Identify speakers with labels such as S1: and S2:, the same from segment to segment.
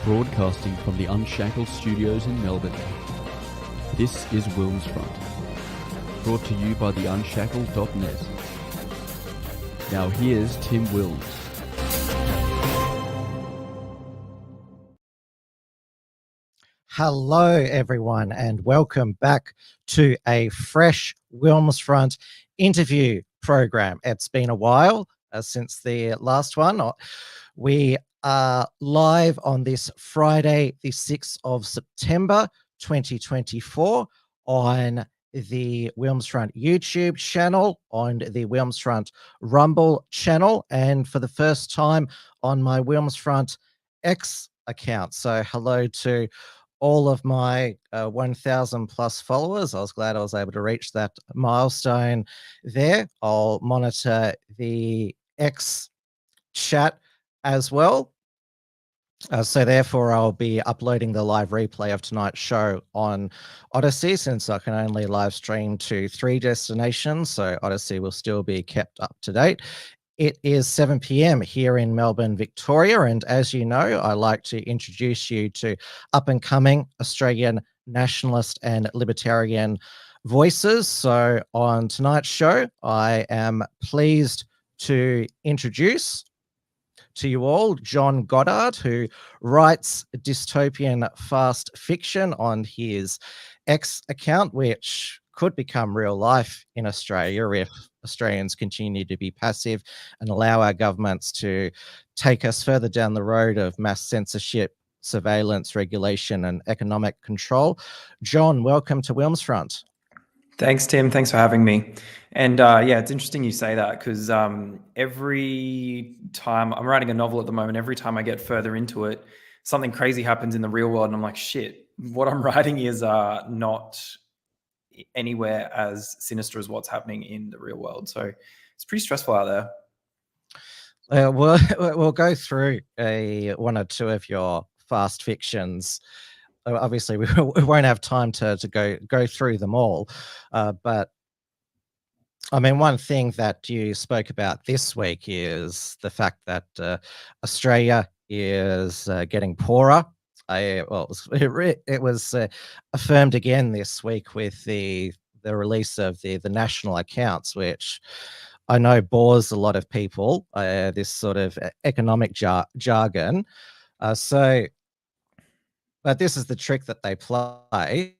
S1: Broadcasting from the Unshackled Studios in Melbourne. This is WilmsFront, brought to you by the Unshackled.net. Now here's Tim Wilms.
S2: Hello, everyone, and welcome back to a fresh WilmsFront interview program. It's been a while since the last one. We are live on this Friday, the 6th of September, 2024, on the WilmsFront YouTube channel, on the WilmsFront Rumble channel, and for the first time on my WilmsFront X account. So hello to all of my 1,000 plus followers. I was glad I was able to reach that milestone there. I'll monitor the X chat as well. So therefore, I'll be uploading the live replay of tonight's show on Odyssey, since I can only live stream to 3 destinations. So Odyssey will still be kept up to date. It is 7 p.m. here in Melbourne, Victoria. And as you know, I like to introduce you to up-and-coming Australian nationalist and libertarian voices. So on tonight's show, I am pleased to introduce to you all John Goddard, who writes dystopian fast fiction on his X account, which could become real life in Australia if Australians continue to be passive and allow our governments to take us further down the road of mass censorship, surveillance, regulation, and economic control. John, welcome to WilmsFront.
S3: Thanks, Tim. Thanks for having me. And yeah, it's interesting you say that, because every time I'm writing a novel at the moment, every time I get further into it, something crazy happens in the real world. And I'm like, shit, what I'm writing is not anywhere as sinister as what's happening in the real world. So it's pretty stressful out
S2: there. We'll go through one or two of your fast fictions. Obviously, we won't have time to go through them all. But I mean, one thing that you spoke about this week is the fact that Australia is getting poorer. It was affirmed again this week with the release of the national accounts, which I know bores a lot of people, this sort of economic jargon. But this is the trick that they play.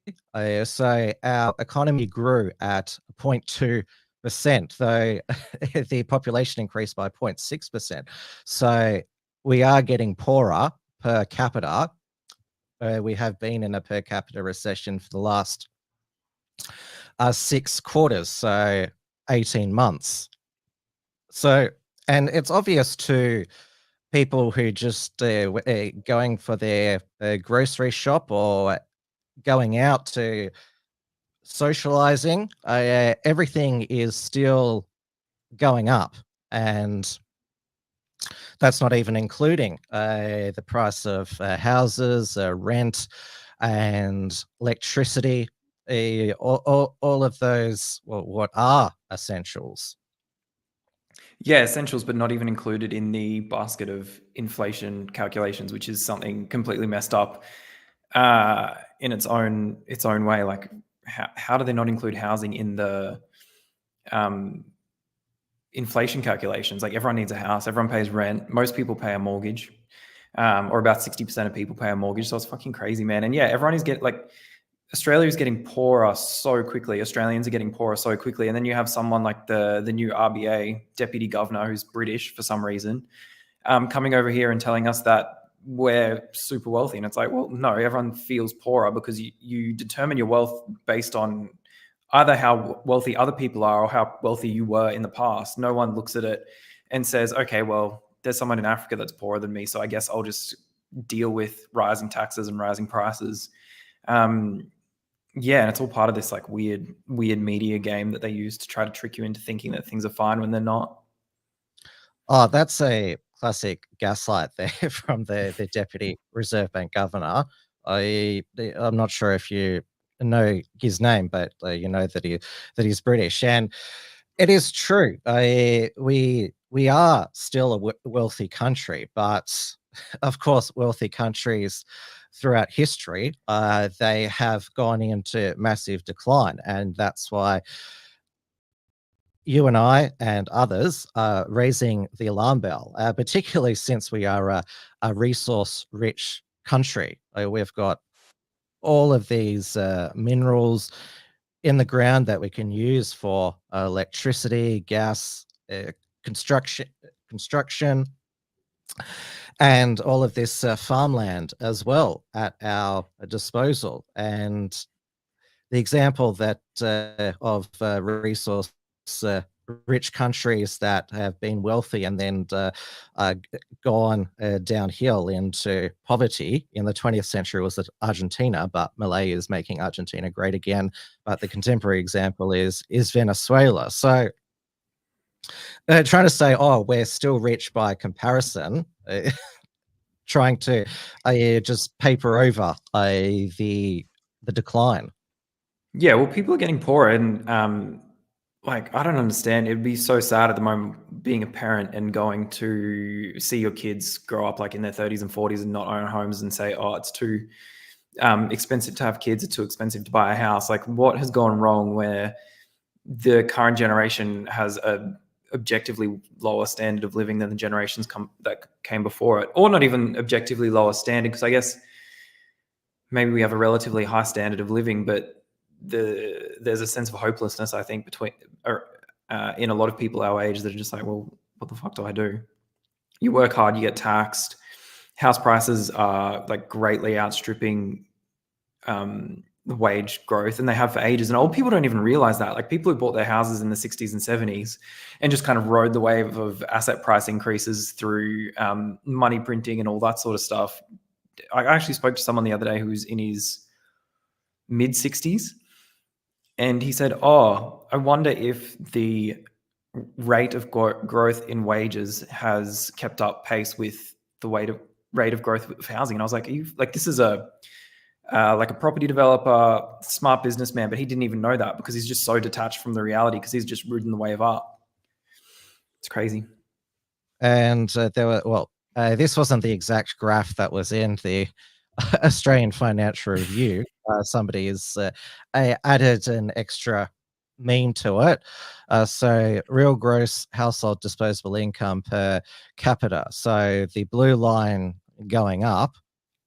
S2: So our economy grew at 0.2%, though the population increased by 0.6%. So we are getting poorer per capita. We have been in a per capita recession for the last 6 quarters, so 18 months. So, and it's obvious to people who just going for their grocery shop or going out to socializing, everything is still going up, and that's not even including the price of houses, rent, and electricity, all of those, what are essentials.
S3: Yeah, essentials, but not even included in the basket of inflation calculations, which is something completely messed up in its own way. Like, how do they not include housing in the inflation calculations? Like, everyone needs a house, everyone pays rent, most people pay a mortgage, or about 60% of people pay a mortgage. So it's fucking crazy, man. And yeah, everyone is Australia is getting poorer so quickly. Australians are getting poorer so quickly. And then you have someone like the new RBA deputy governor, who's British for some reason, coming over here and telling us that we're super wealthy. And it's like, well, no, everyone feels poorer because you determine your wealth based on either how wealthy other people are or how wealthy you were in the past. No one looks at it and says, okay, well, there's someone in Africa that's poorer than me, so I guess I'll just deal with rising taxes and rising prices. Yeah, and it's all part of this like weird media game that they use to try to trick you into thinking that things are fine when they're not.
S2: Oh, that's a classic gaslight there from the Deputy Reserve Bank Governor. I'm not sure if you know his name, but you know that he's British, and it is true. We are still a wealthy country, but of course, wealthy countries throughout history, they have gone into massive decline. And that's why you and I and others are raising the alarm bell, particularly since we are a resource-rich country. We've got all of these minerals in the ground that we can use for electricity, gas, construction, and all of this farmland as well at our disposal. And the example that of resource rich countries that have been wealthy and then gone downhill into poverty in the 20th century was Argentina, but Malay is making Argentina great again. But the contemporary example is Venezuela. So trying to say, oh, we're still rich by comparison, trying to just paper over the decline.
S3: Yeah, well, people are getting poorer, and like, I don't understand. It'd be so sad at the moment being a parent and going to see your kids grow up like in their 30s and 40s and not own homes and say, oh, it's too expensive to have kids, it's too expensive to buy a house. Like, what has gone wrong where the current generation has a objectively lower standard of living than the generations that came before it, or not even objectively lower standard? Because I guess maybe we have a relatively high standard of living, but there's a sense of hopelessness, I think, in a lot of people our age that are just like, well, what the fuck do I do? You work hard, you get taxed. House prices are like greatly outstripping the wage growth, and they have for ages. And old people don't even realize that. Like, people who bought their houses in the 60s and 70s and just kind of rode the wave of asset price increases through money printing and all that sort of stuff. I actually spoke to someone the other day who was in his mid 60s. And he said, oh, I wonder if the rate of growth in wages has kept up pace with the rate of growth of housing. And I was like, this is like a property developer, smart businessman, but he didn't even know that because he's just so detached from the reality because he's just ridden the wave up. It's crazy.
S2: And this wasn't the exact graph that was in the Australian Financial Review. Somebody has added an extra meme to it. So real gross household disposable income per capita. So the blue line going up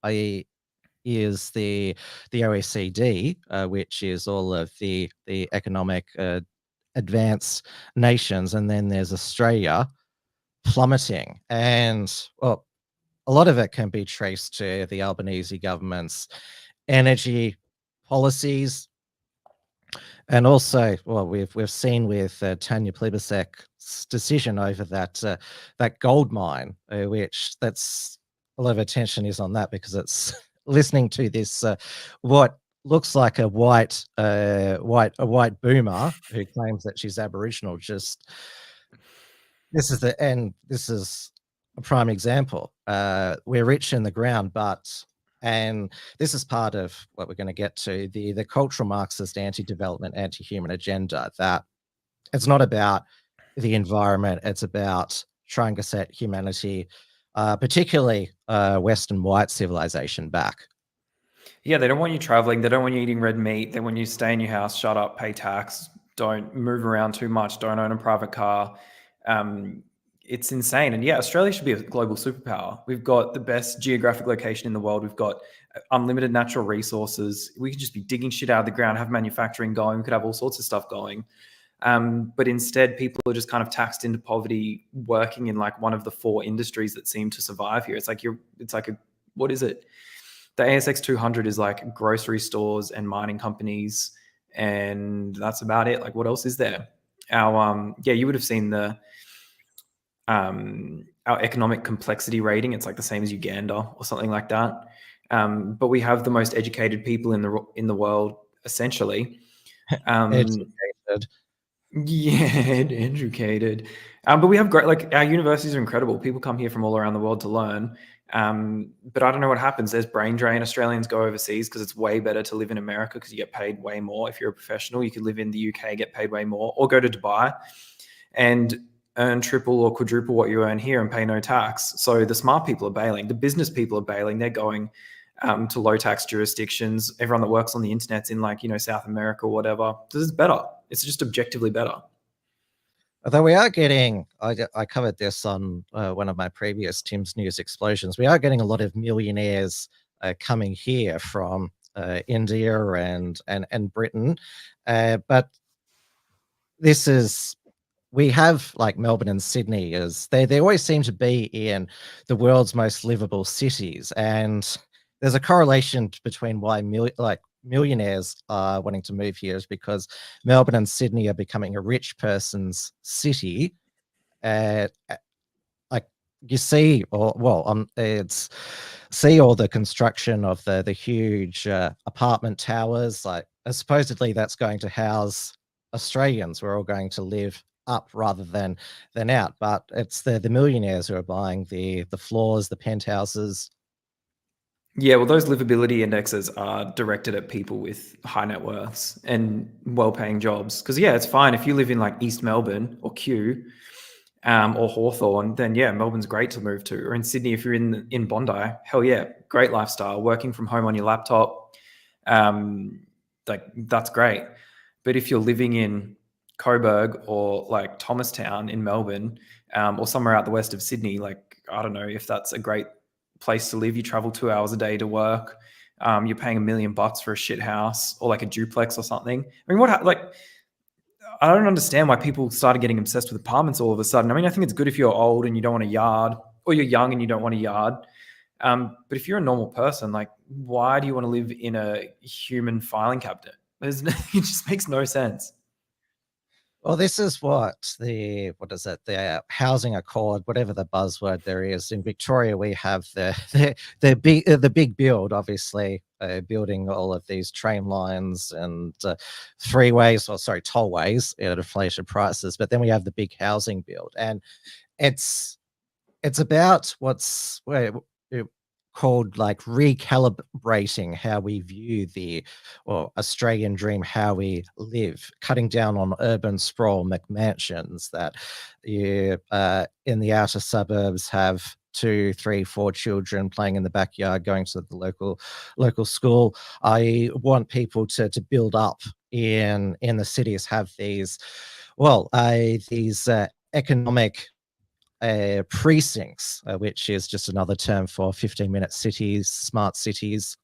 S2: is the OECD, which is all of the economic advanced nations, and then there's Australia plummeting. And well, a lot of it can be traced to the Albanese government's energy policies, and also, well, we've seen with Tanya Plibersek's decision over that gold mine, which that's a lot of attention is on that because it's listening to this what looks like a white boomer who claims that she's Aboriginal. Just this is a prime example. We're rich in the ground, and this is part of what we're going to get to, the cultural Marxist anti-development, anti-human agenda, that it's not about the environment, it's about trying to set humanity, particularly Western white civilization, back.
S3: Yeah, they don't want you traveling. They don't want you eating red meat. They want you to stay in your house, shut up, pay tax, don't move around too much, don't own a private car. It's insane. And yeah, Australia should be a global superpower. We've got the best geographic location in the world. We've got unlimited natural resources. We could just be digging shit out of the ground, have manufacturing going. We could have all sorts of stuff going. But instead, people are just kind of taxed into poverty, working in like one of the 4 industries that seem to survive here. It's like what is it? The ASX 200 is like grocery stores and mining companies, and that's about it. Like, what else is there? You would have seen our economic complexity rating. It's like the same as Uganda or something like that. But we have the most educated people in the world, essentially.
S2: Educated.
S3: Yeah, educated. But we have great, like, our universities are incredible. People come here from all around the world to learn. But I don't know what happens. There's brain drain. Australians go overseas because it's way better to live in America because you get paid way more. If you're a professional, you could live in the UK, get paid way more, or go to Dubai. And earn triple or quadruple what you earn here and pay no tax. So the smart people are bailing. The business people are bailing. They're going to low tax jurisdictions. Everyone that works on the internet's in like, South America or whatever. This is better. It's just objectively better.
S2: Although we are getting, I covered this on one of my previous Tim's News Explosions, we are getting a lot of millionaires coming here from India and Britain. But this is, we have like Melbourne and Sydney, as they always seem to be in the world's most livable cities. And there's a correlation between why millionaires are wanting to move here, is because Melbourne and Sydney are becoming a rich person's city. Like you see, it's see all the construction of the huge apartment towers. Like supposedly that's going to house Australians. We're all going to live up rather than out. But it's the millionaires who are buying the floors, the penthouses.
S3: Yeah, well, those livability indexes are directed at people with high net worths and well-paying jobs. Because yeah, it's fine if you live in like East Melbourne or Kew or Hawthorne, then yeah, Melbourne's great to move to. Or in Sydney, if you're in Bondi, hell yeah, great lifestyle, working from home on your laptop, like that's great. But if you're living in Coburg or like Thomastown in Melbourne, or somewhere out the west of Sydney, like I don't know if that's a great place to live. You travel 2 hours a day to work. You're paying $1 million for a shit house or like a duplex or something. I mean, I don't understand why people started getting obsessed with apartments all of a sudden. I mean, I think it's good if you're old and you don't want a yard, or you're young and you don't want a yard. But if you're a normal person, like, why do you want to live in a human filing cabinet? It just makes no sense.
S2: Well, this is the housing accord, whatever the buzzword there is. In Victoria, we have the big build, obviously, building all of these train lines and tollways at inflation prices. But then we have the big housing build, and it's about what's called like recalibrating how we view the Australian dream, how we live, cutting down on urban sprawl, McMansions that you in the outer suburbs have 2, 3, 4 children playing in the backyard, going to the local school. I want people to build up in the cities, have these economic precincts, which is just another term for 15-minute cities, smart cities.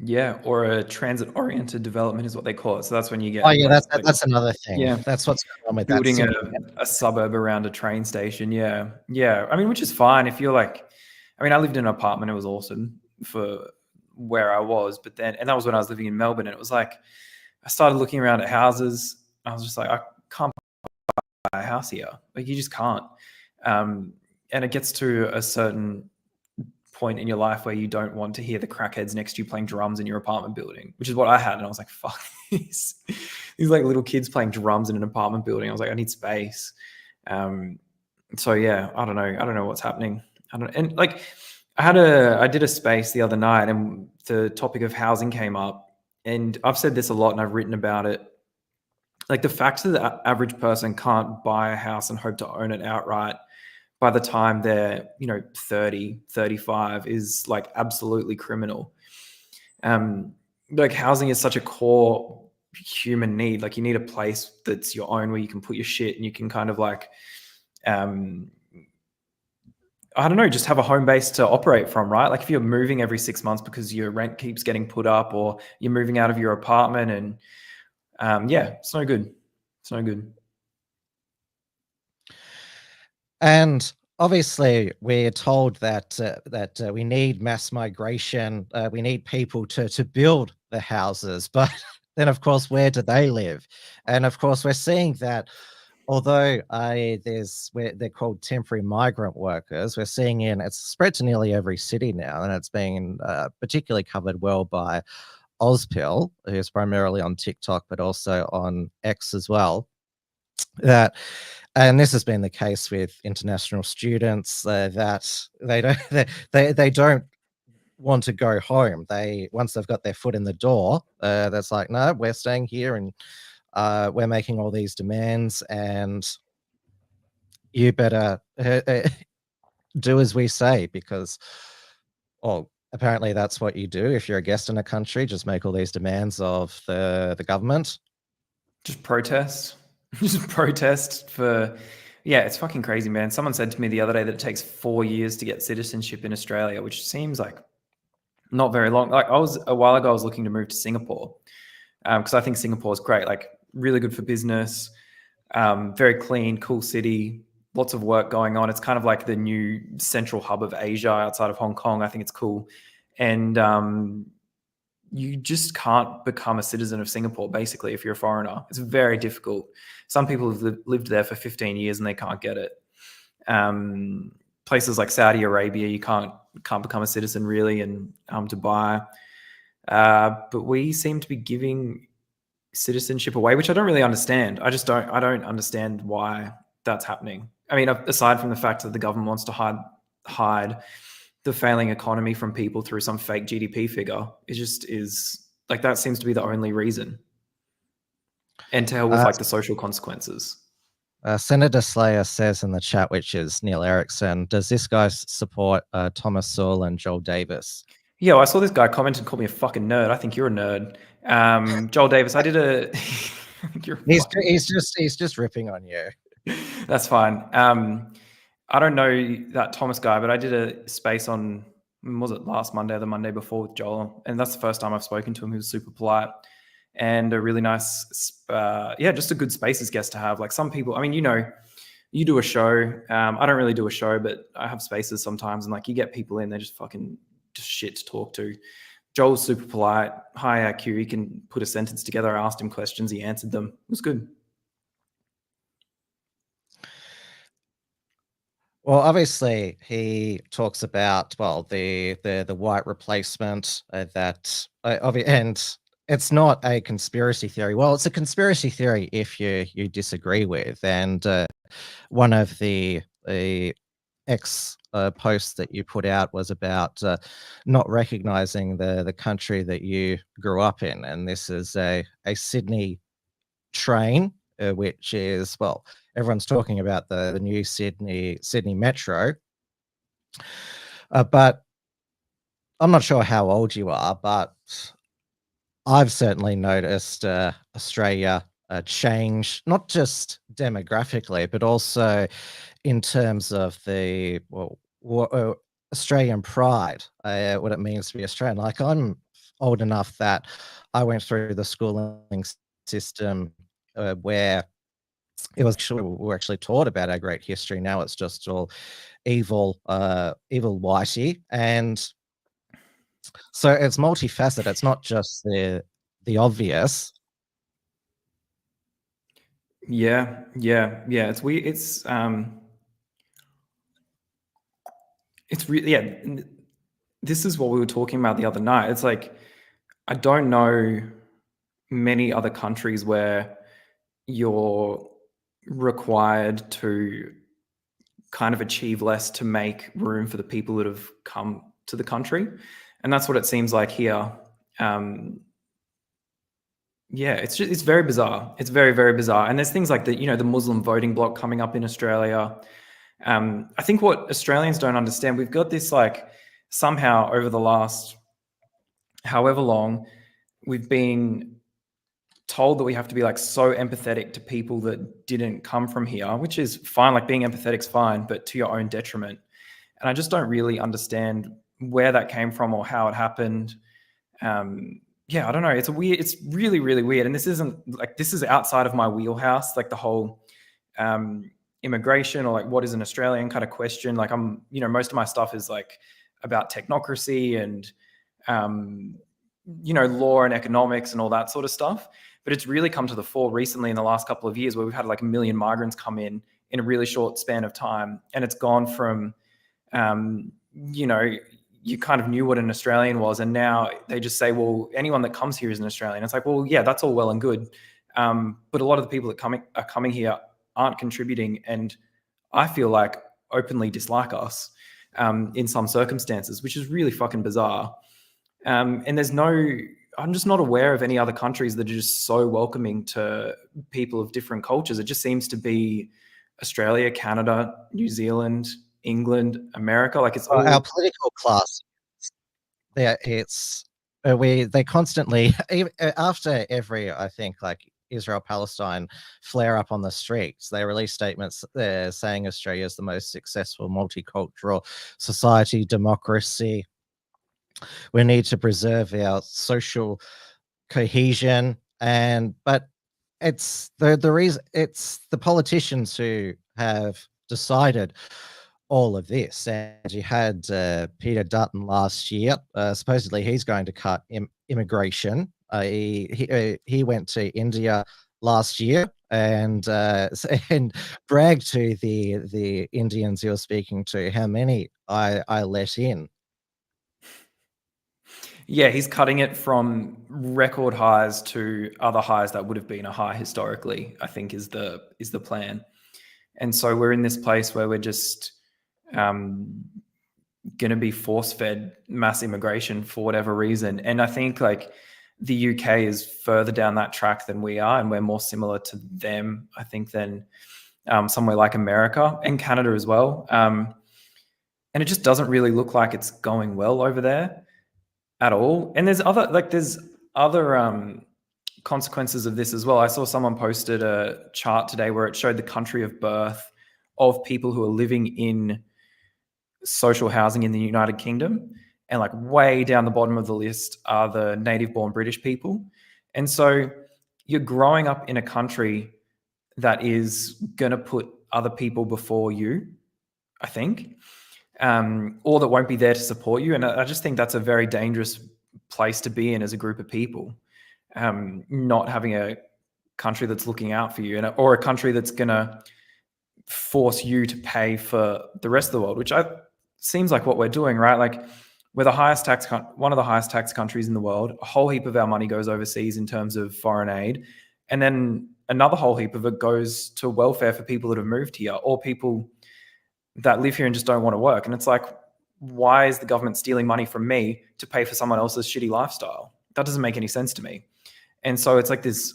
S3: Yeah, or a transit-oriented development is what they call it. So that's when you get.
S2: Oh yeah, that's another thing.
S3: Yeah,
S2: that's what's going on with
S3: building
S2: that.
S3: a suburb around a train station. Yeah. I mean, which is fine if you're like. I mean, I lived in an apartment. It was awesome for where I was, but then, and that was when I was living in Melbourne. And it was like, I started looking around at houses. I was just like, I can't buy a house here. Like, you just can't. And it gets to a certain point in your life where you don't want to hear the crackheads next to you playing drums in your apartment building, which is what I had. And I was like, fuck this. These like little kids playing drums in an apartment building. I was like, I need space. So yeah, I don't know what's happening. And like, I did a space the other night and the topic of housing came up, and I've said this a lot and I've written about it. Like, the fact that the average person can't buy a house and hope to own it outright by the time they're, 30, 35 is like absolutely criminal. Like, housing is such a core human need. Like, you need a place that's your own where you can put your shit and you can kind of like, I don't know, just have a home base to operate from, right? Like, if you're moving every 6 months because your rent keeps getting put up, or you're moving out of your apartment, and it's no good. It's no good. And
S2: obviously, we're told that we need mass migration. We need people to build the houses, but then, of course, where do they live? And of course, we're seeing that. Although they're called temporary migrant workers, we're seeing it's spread to nearly every city now, and it's being particularly covered well by Ozpil, who's primarily on TikTok, but also on X as well. And this has been the case with international students that they don't want to go home. Once they've got their foot in the door, that's like, no, we're staying here, and we're making all these demands, and you better do as we say, because, well, apparently that's what you do if you're a guest in a country, just make all these demands of the government.
S3: Just protest. Just protest for... Yeah, it's fucking crazy, man. Someone said to me the other day that it takes 4 years to get citizenship in Australia, which seems like not very long. Like, a while ago, I was looking to move to Singapore because I think Singapore is great, like really good for business, very clean, cool city, lots of work going on. It's kind of like the new central hub of Asia outside of Hong Kong. I think it's cool. And you just can't become a citizen of Singapore, basically, if you're a foreigner. It's very difficult. Some people have lived there for 15 years and they can't get it. Places like Saudi Arabia, you can't become a citizen really, and Dubai. But we seem to be giving citizenship away, which I don't really understand. I don't understand why that's happening. I mean, aside from the fact that the government wants to hide the failing economy from people through some fake GDP figure, it just is like, that seems to be the only reason. And to hell with like the social consequences.
S2: Senator Slayer says in the chat, which is Neil Erickson, does this guy support Thomas Sowell and Joel Davis?
S3: Yeah, well, I saw this guy comment and call me a fucking nerd. I think you're a nerd. Joel Davis, I did a... I think you're
S2: he's just ripping on you.
S3: That's fine. I don't know that Thomas guy, but I did a space on, was it last Monday or the Monday before, with Joel? And that's the first time I've spoken to him. He was super polite and a really nice, just a good Spaces guest to have. Like, some people, I mean, you do a show. I don't really do a show, but I have Spaces sometimes, and like, you get people in, they're just fucking just shit to talk to. Joel's super polite, high IQ. He can put a sentence together. I asked him questions, he answered them. It was good.
S2: Well, obviously, he talks about, well, the white replacement that, and it's not a conspiracy theory. Well, it's a conspiracy theory if you disagree with. And one of the X posts that you put out was about not recognizing the country that you grew up in, and this is a Sydney train, which is, well, everyone's talking about the new Sydney Metro, but I'm not sure how old you are, but I've certainly noticed Australia change, not just demographically, but also in terms of the Australian pride, what it means to be Australian. Like, I'm old enough that I went through the schooling system where it was actually, we were actually taught about our great history. Now it's just all evil whitey, and so it's multifaceted. It's not just the obvious.
S3: Yeah. It's weird. It's really, yeah. This is what we were talking about the other night. It's like, I don't know many other countries where you're required to kind of achieve less to make room for the people that have come to the country. And that's what it seems like here. It's very bizarre. It's very, very bizarre. And there's things like the Muslim voting bloc coming up in Australia. I think what Australians don't understand, we've got this, like, somehow over the last however long, we've been told that we have to be like so empathetic to people that didn't come from here, which is fine. Like, being empathetic's fine, but to your own detriment. And I just don't really understand where that came from or how it happened. I don't know. It's really, really weird. And this is outside of my wheelhouse, like the whole immigration, or like what is an Australian kind of question. Like, most of my stuff is like about technocracy and, law and economics and all that sort of stuff. But it's really come to the fore recently in the last couple of years, where we've had like 1 million migrants come in a really short span of time. And it's gone from, you kind of knew what an Australian was, and now they just say, well, anyone that comes here is an Australian. It's like, well, yeah, that's all well and good. But a lot of the people that are coming here aren't contributing, and I feel like openly dislike us in some circumstances, which is really fucking bizarre. And there's no I'm just not aware of any other countries that are just so welcoming to people of different cultures. It just seems to be Australia, Canada, New Zealand, England, America. Like it's all
S2: Our political class, they constantly after every, I think, like Israel Palestine flare up on the streets, they release statements saying Australia is the most successful multicultural society, democracy. We need to preserve our social cohesion, but it's the reason, it's the politicians who have decided all of this. And you had Peter Dutton last year. Supposedly, he's going to cut immigration. He went to India last year and and bragged to the Indians he was speaking to how many I let in.
S3: Yeah, he's cutting it from record highs to other highs that would have been a high historically, I think is the plan. And so we're in this place where we're just going to be force-fed mass immigration for whatever reason. And I think like the UK is further down that track than we are, and we're more similar to them, I think, than somewhere like America and Canada as well. And it just doesn't really look like it's going well over there at all. And there's other consequences of this as well. I saw someone posted a chart today where it showed the country of birth of people who are living in social housing in the United Kingdom, and like way down the bottom of the list are the native born British people. And so you're growing up in a country that is going to put other people before you, I think, or that won't be there to support you. And I just think that's a very dangerous place to be in as a group of people, not having a country that's looking out for you, or a country that's going to force you to pay for the rest of the world, which seems like what we're doing, right? Like we're one of the highest tax countries in the world. A whole heap of our money goes overseas in terms of foreign aid. And then another whole heap of it goes to welfare for people that have moved here, or people that live here and just don't want to work. And it's like, why is the government stealing money from me to pay for someone else's shitty lifestyle? That doesn't make any sense to me. And so it's like this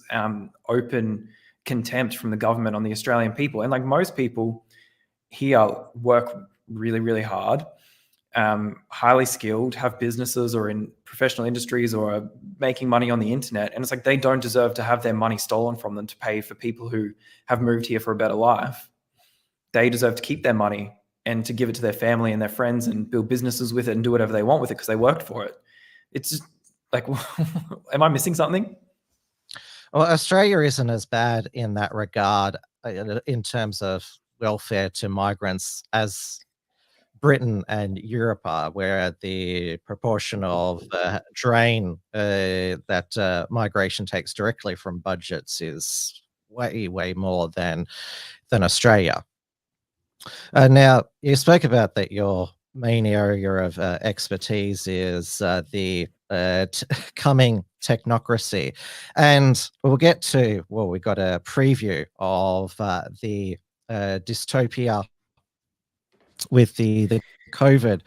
S3: open contempt from the government on the Australian people. And like most people here work really, really hard, highly skilled, have businesses or in professional industries or are making money on the internet. And it's like they don't deserve to have their money stolen from them to pay for people who have moved here for a better life. They deserve to keep their money and to give it to their family and their friends and build businesses with it and do whatever they want with it because they worked for it. It's just like, am I missing something?
S2: Well, Australia isn't as bad in that regard in terms of welfare to migrants as Britain and Europe are, where the proportion of drain that migration takes directly from budgets is way, way more than Australia. Now, you spoke about that your main area of expertise is the coming technocracy. And we'll get to, well, we got a preview of the dystopia with the COVID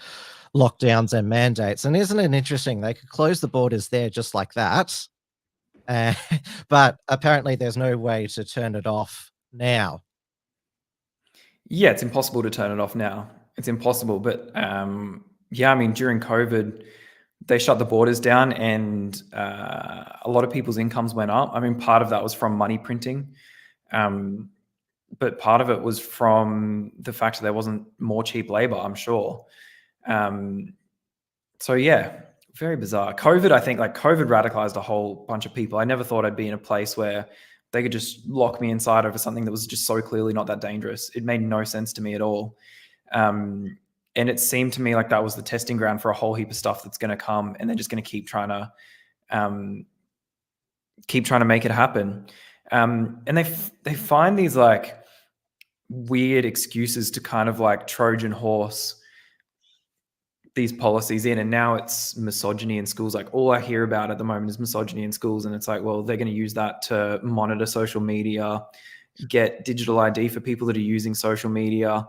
S2: lockdowns and mandates. And isn't it interesting? They could close the borders there just like that. But apparently there's no way to turn it off now.
S3: Yeah, it's impossible to turn it off now. It's impossible. But yeah, I mean, during COVID, they shut the borders down and a lot of people's incomes went up. I mean, part of that was from money printing. But part of it was from the fact that there wasn't more cheap labor, I'm sure. So yeah, very bizarre. COVID, I think like COVID radicalized a whole bunch of people. I never thought I'd be in a place where they could just lock me inside over something that was just so clearly not that dangerous. It made no sense to me at all. And it seemed to me like that was the testing ground for a whole heap of stuff that's going to come, and they're just going to keep trying to make it happen. And they find these like weird excuses to kind of like Trojan horse these policies in. And now it's misogyny in schools. Like all I hear about at the moment is misogyny in schools. And it's like, well, they're going to use that to monitor social media, get digital ID for people that are using social media,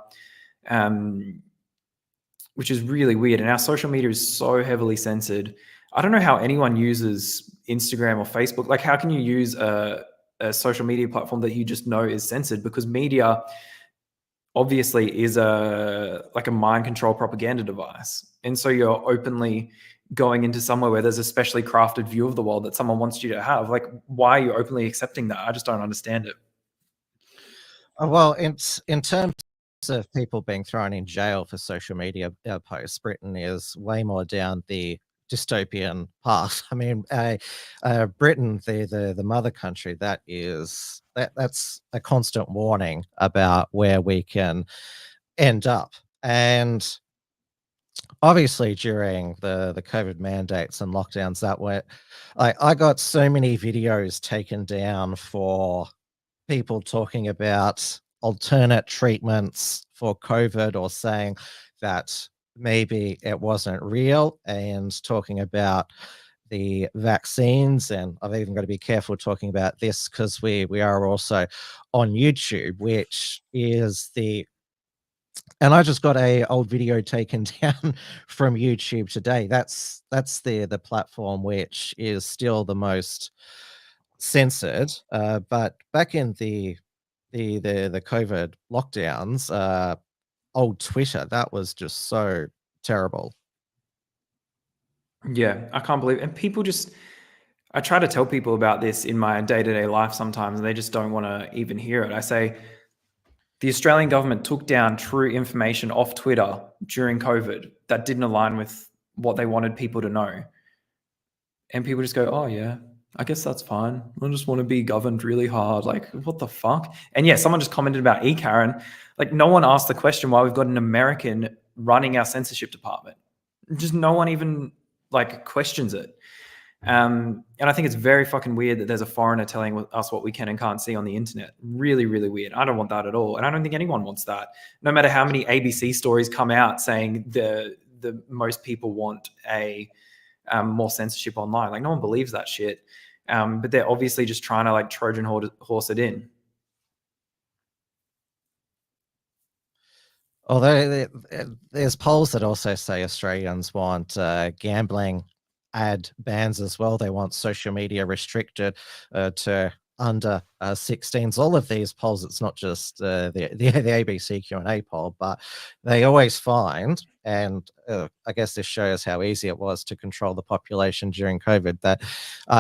S3: which is really weird. And our social media is so heavily censored. I don't know how anyone uses Instagram or Facebook. Like, how can you use a social media platform that you just know is censored? Because media obviously is a mind control propaganda device, and so you're openly going into somewhere where there's a specially crafted view of the world that someone wants you to have. Like, why are you openly accepting that? I just don't understand it.
S2: Well, in terms of people being thrown in jail for social media posts, Britain is way more down the dystopian path. I mean, Britain, the mother country, that's a constant warning about where we can end up. And obviously, during the COVID mandates and lockdowns, I got so many videos taken down for people talking about alternate treatments for COVID, or saying that maybe it wasn't real, and talking about the vaccines. And I've even got to be careful talking about this because we are also on YouTube, which is and I just got a old video taken down from YouTube today. That's the platform which is still the most censored. But back in the COVID lockdowns, old Twitter, that was just so terrible.
S3: Yeah, I can't believe it. And people just, I try to tell people about this in my day-to-day life sometimes, and they just don't want to even hear it. I say, the Australian government took down true information off Twitter during COVID that didn't align with what they wanted people to know. And people just go, oh, yeah, I guess that's fine. I just want to be governed really hard. Like, what the fuck? And yeah, someone just commented about Karen. Like, no one asked the question why we've got an American running our censorship department. Just no one even like questions it. And I think it's very fucking weird that there's a foreigner telling us what we can and can't see on the internet. Really, really weird. I don't want that at all. And I don't think anyone wants that. No matter how many ABC stories come out saying the most people want a more censorship online. Like, no one believes that shit. But they're obviously just trying to like Trojan horse it in.
S2: Although there's polls that also say Australians want gambling ad bans as well. They want social media restricted to under 16s. All of these polls, it's not just the ABC Q&A poll, but they always find, and I guess this shows how easy it was to control the population during COVID, that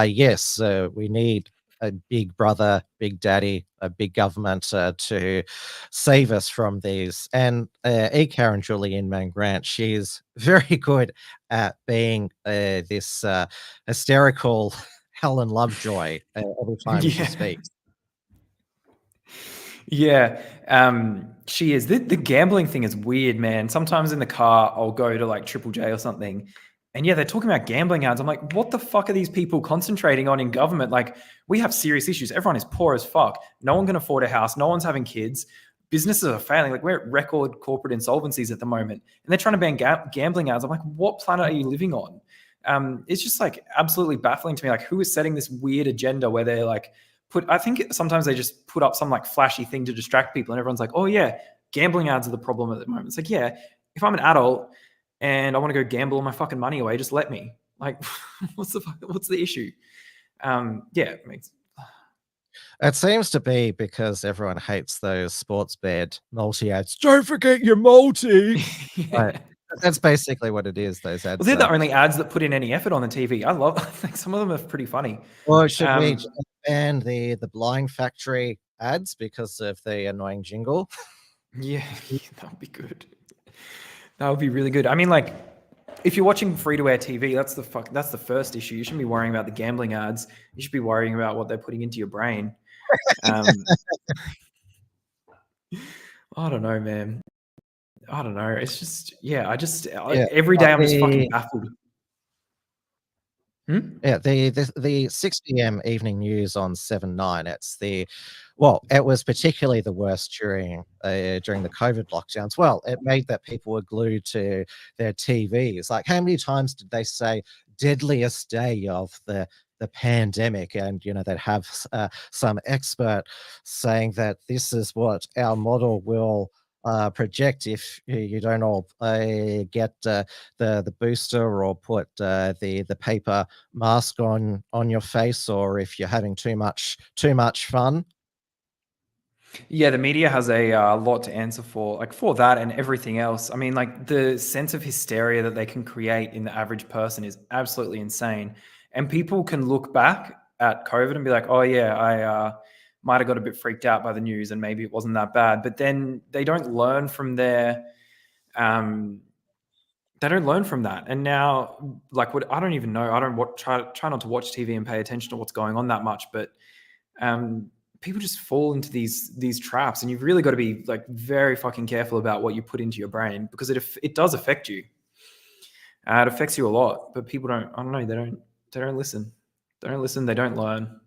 S2: yes, we need a big brother, big daddy, a big government to save us from these. And Karen Julian Mangrant, she's very good at being this hysterical Helen Lovejoy every time she speaks.
S3: Yeah, she is. The gambling thing is weird, man. Sometimes in the car, I'll go to like Triple J or something, and yeah, they're talking about gambling ads. I'm like, what the fuck are these people concentrating on in government? Like, we have serious issues. Everyone is poor as fuck. No one can afford a house. No one's having kids. Businesses are failing. Like, we're at record corporate insolvencies at the moment, and they're trying to ban gambling ads. I'm like, what planet are you living on? It's just like absolutely baffling to me. Like, who is setting this weird agenda where they're like, I think sometimes they just put up some like flashy thing to distract people, and everyone's like, oh yeah, gambling ads are the problem at the moment. It's like, yeah, if I'm an adult and I want to go gamble all my fucking money away, just let me. Like, what's the issue? Yeah, it makes.
S2: It seems to be because everyone hates those sports bet multi ads. Don't forget your multi. That's basically what it is. Those ads.
S3: Well, they're the only ads that put in any effort on the TV. I think some of them are pretty funny.
S2: Or should we ban the Blind Factory ads because of the annoying jingle?
S3: Yeah, that would be good. That would be really good. I mean, like, if you're watching free-to-air TV, that's the first issue. You shouldn't be worrying about the gambling ads. You should be worrying about what they're putting into your brain. I don't know, man. I don't know. It's just, yeah, every day I'm just fucking baffled.
S2: Yeah, the 6 p.m. evening news on 7/9. It was particularly the worst during the COVID lockdowns. Well, it made that people were glued to their TVs. Like, how many times did they say deadliest day of the pandemic? And they'd have some expert saying that this is what our model will project if you don't all get the booster or put the paper mask on your face, or if you're having too much fun.
S3: Yeah, the media has a lot to answer for, like for that and everything else. I mean, like the sense of hysteria that they can create in the average person is absolutely insane. And people can look back at COVID and be like, "Oh yeah, I might have got a bit freaked out by the news, and maybe it wasn't that bad." But then they don't learn from their, they don't learn from that. And now, like, what I don't even know. I don't try not to watch TV and pay attention to what's going on that much, but people just fall into these traps, and you've really got to be like very fucking careful about what you put into your brain, because it does affect you. It affects you a lot, but people don't. I don't know. They don't listen. They don't listen. They don't learn.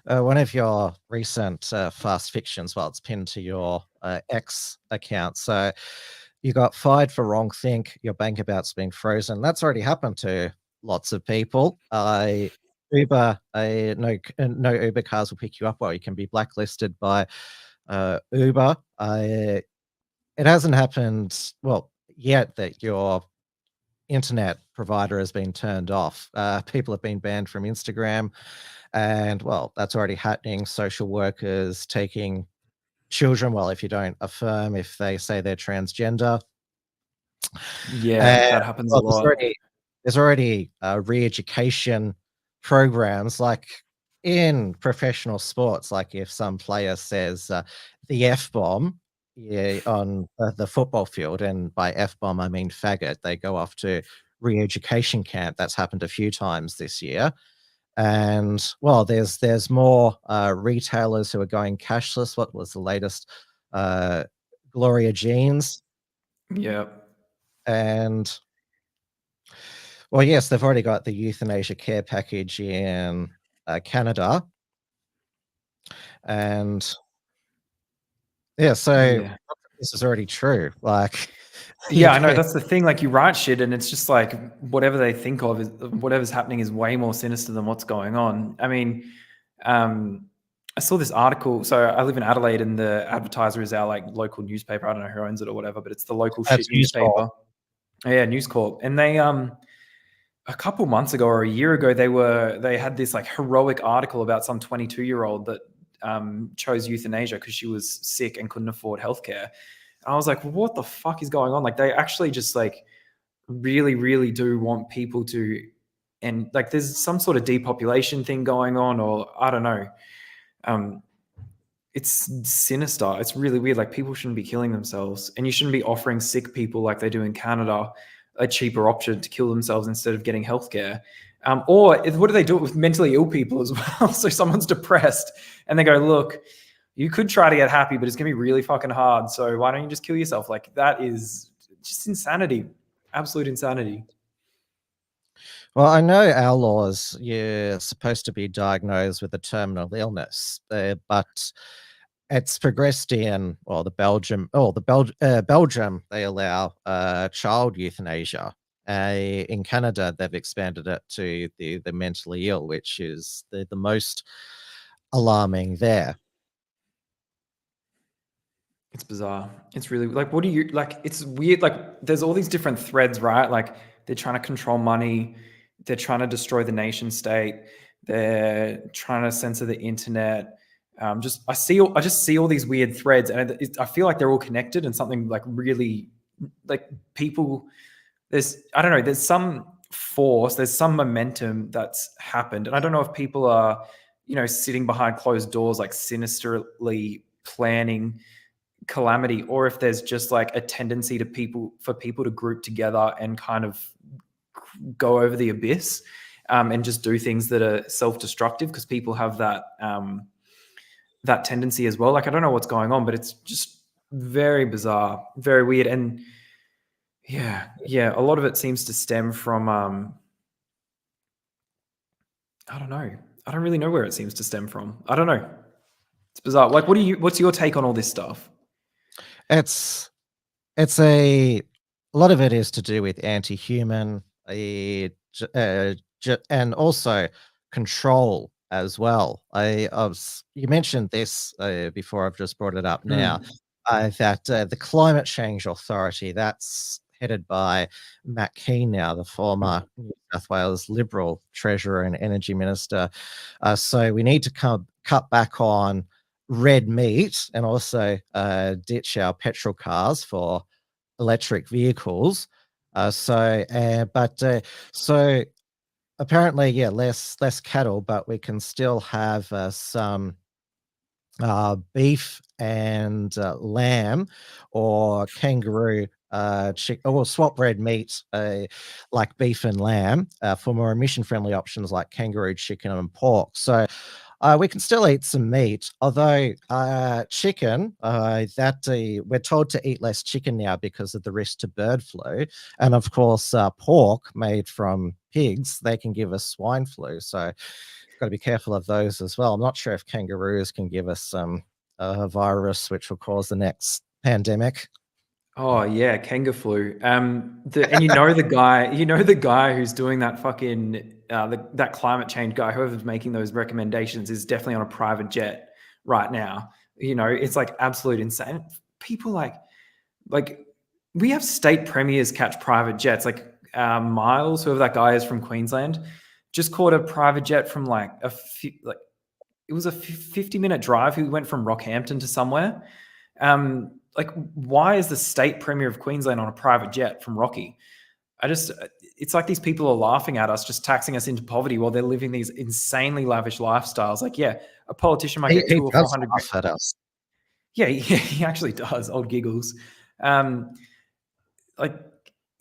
S2: One of your recent fast fictions, well, it's pinned to your X account. So you got fired for wrongthink. Your bank account's been frozen. That's already happened to lots of people. Uber, no Uber cars will pick you up, or you can be blacklisted by Uber. It hasn't happened, well, yet that your internet provider has been turned off. People have been banned from Instagram, and well, that's already happening. Social workers taking children, well, if you don't affirm if they say they're transgender.
S3: Yeah, that happens a lot.
S2: There's already re-education programs, like in professional sports. Like if some player says the F-bomb on the football field, and by F-bomb I mean faggot, they go off to re-education camp. That's happened a few times this year. And well, there's more retailers who are going cashless. What was the latest? Gloria Jeans.
S3: Yeah.
S2: And well, yes, they've already got the euthanasia care package in Canada. And yeah, so this is already true. Like,
S3: yeah, I know, that's the thing. Like, you write shit and it's just like whatever they think of is whatever's happening is way more sinister than what's going on. I mean, I saw this article. So I live in Adelaide, and the Advertiser is our like local newspaper. I don't know who owns it or whatever, but it's the local shit newspaper. Yeah, News Corp. And they a couple months ago or a year ago, they had this like heroic article about some 22-year-old that chose euthanasia because she was sick and couldn't afford healthcare. And I was like, what the fuck is going on? Like, they actually just like really, really do want people to, and like there's some sort of depopulation thing going on, or I don't know. It's sinister. It's really weird. Like, people shouldn't be killing themselves, and you shouldn't be offering sick people like they do in Canada a cheaper option to kill themselves instead of getting healthcare. Or what do they do it with mentally ill people as well? So someone's depressed and they go, look, you could try to get happy, but it's going to be really fucking hard. So why don't you just kill yourself? Like, that is just insanity. Absolute insanity.
S2: Well, I know our laws, you're supposed to be diagnosed with a terminal illness, but it's progressed in, well, Belgium, they allow child euthanasia. In Canada, they've expanded it to the mentally ill, which is the most alarming there.
S3: It's bizarre. It's really like, what do you like? It's weird. Like, there's all these different threads, right? Like, they're trying to control money. They're trying to destroy the nation state. They're trying to censor the internet. I just see all these weird threads, and I feel like they're all connected, and something like really, like, people, I don't know, there's some force, there's some momentum that's happened. And I don't know if people are, sitting behind closed doors, like sinisterly planning calamity, or if there's just like a tendency for people to group together and kind of go over the abyss, and just do things that are self-destructive, because people have that tendency as well. Like, I don't know what's going on, but it's just very bizarre, very weird. And yeah, a lot of it seems to stem from, I don't know. I don't really know where it seems to stem from. I don't know. It's bizarre. Like, what's your take on all this stuff?
S2: It's a lot of it is to do with anti-human, and also control as well. You mentioned this before. I've just brought it up now. That the Climate Change Authority, that's headed by Matt Keane now, the former New South Wales Liberal Treasurer and Energy Minister. So we need to cut back on red meat and also ditch our petrol cars for electric vehicles. So apparently, yeah, less cattle, but we can still have some beef and lamb or kangaroo or swap red meat like beef and lamb for more emission-friendly options like kangaroo chicken and pork. So we can still eat some meat, although chicken, we're told to eat less chicken now because of the risk to bird flu. And of course, pork made from pigs, they can give us swine flu. So got to be careful of those as well. I'm not sure if kangaroos can give us some virus which will cause the next pandemic.
S3: Oh yeah, kangaroo flu. And the guy who's doing that fucking that climate change guy, whoever's making those recommendations, is definitely on a private jet right now. It's like absolute insane. People like we have state premiers catch private jets. Like Miles, whoever that guy is from Queensland, just caught a private jet from it was a 50-minute drive. He went from Rockhampton to somewhere. Why is the state premier of Queensland on a private jet from Rocky? It's like these people are laughing at us, just taxing us into poverty while they're living these insanely lavish lifestyles. Like, yeah, a politician might get 200 or 400
S2: at us.
S3: Yeah, he actually does. Old giggles.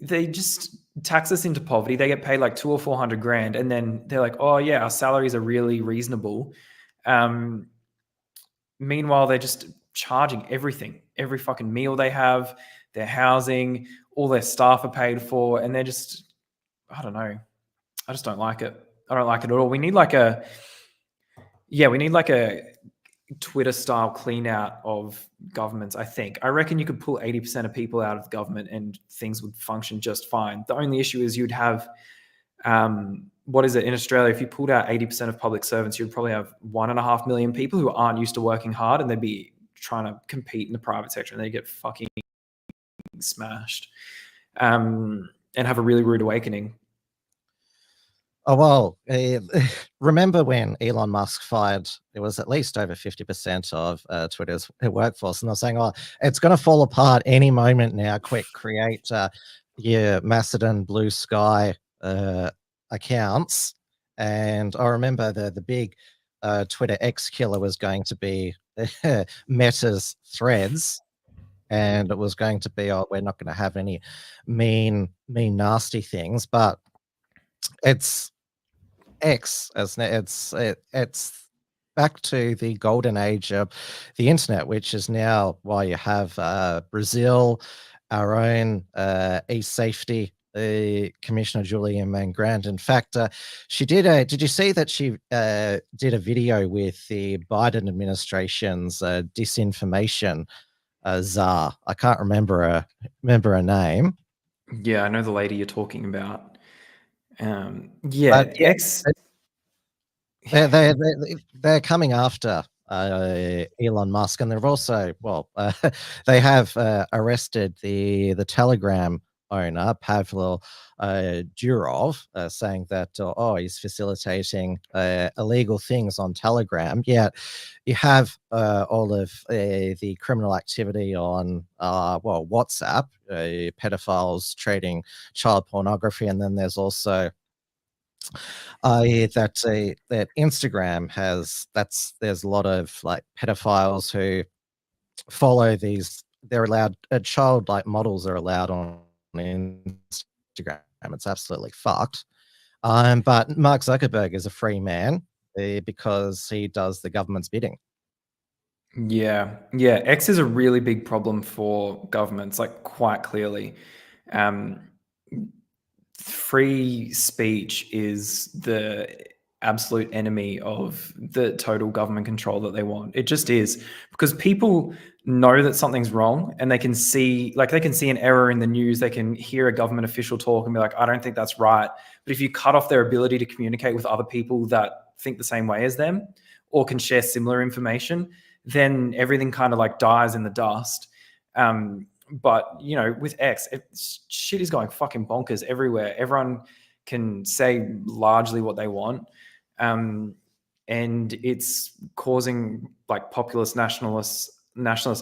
S3: They just tax us into poverty. They get paid like 200 or 400 grand, and then they're like, "Oh yeah, our salaries are really reasonable." Meanwhile, they're just charging everything, every fucking meal they have, their housing, all their staff are paid for, and they're just, I don't know. I just don't like it. I don't like it at all. We need like a Twitter style clean out of governments. I reckon you could pull 80% of people out of government and things would function just fine. The only issue is you'd have, what is it in Australia? If you pulled out 80% of public servants, you'd probably have 1.5 million people who aren't used to working hard, and they'd be trying to compete in the private sector, and they get fucking smashed, and have a really rude awakening.
S2: Oh, well, remember when Elon Musk fired, it was at least over 50% of Twitter's workforce, and they're saying, oh, it's going to fall apart any moment now. Quick, create your Mastodon, Blue Sky accounts. And I remember the big Twitter X killer was going to be Meta's Threads. And it was going to be, oh, we're not going to have any mean, nasty things, but it's X, isn't it? It's back to the golden age of the internet, which is now why you have Brazil, our own e-safety Commissioner Julia Mangrand. In fact, she did did you see that she did a video with the Biden administration's disinformation czar? I can't remember her name.
S3: Yeah, I know the lady you're talking about.
S2: X. They're coming after Elon Musk, and they've also they have arrested the Telegram owner Pavel Durov, saying that he's facilitating illegal things on Telegram. Yet you have all of the criminal activity on WhatsApp, pedophiles trading child pornography, and then there's also that Instagram has there's a lot of like pedophiles who follow these. They're allowed child like models are allowed on Instagram. It's absolutely fucked. But Mark Zuckerberg is a free man because he does the government's bidding.
S3: Yeah. X is a really big problem for governments, like quite clearly. Free speech is the absolute enemy of the total government control that they want. It just is, because people know that something's wrong, and they can see an error in the news. They can hear a government official talk and be like, I don't think that's right. But if you cut off their ability to communicate with other people that think the same way as them or can share similar information, then everything kind of like dies in the dust. But you know, with X, shit is going fucking bonkers everywhere. Everyone can say largely what they want, and it's causing like populist nationalist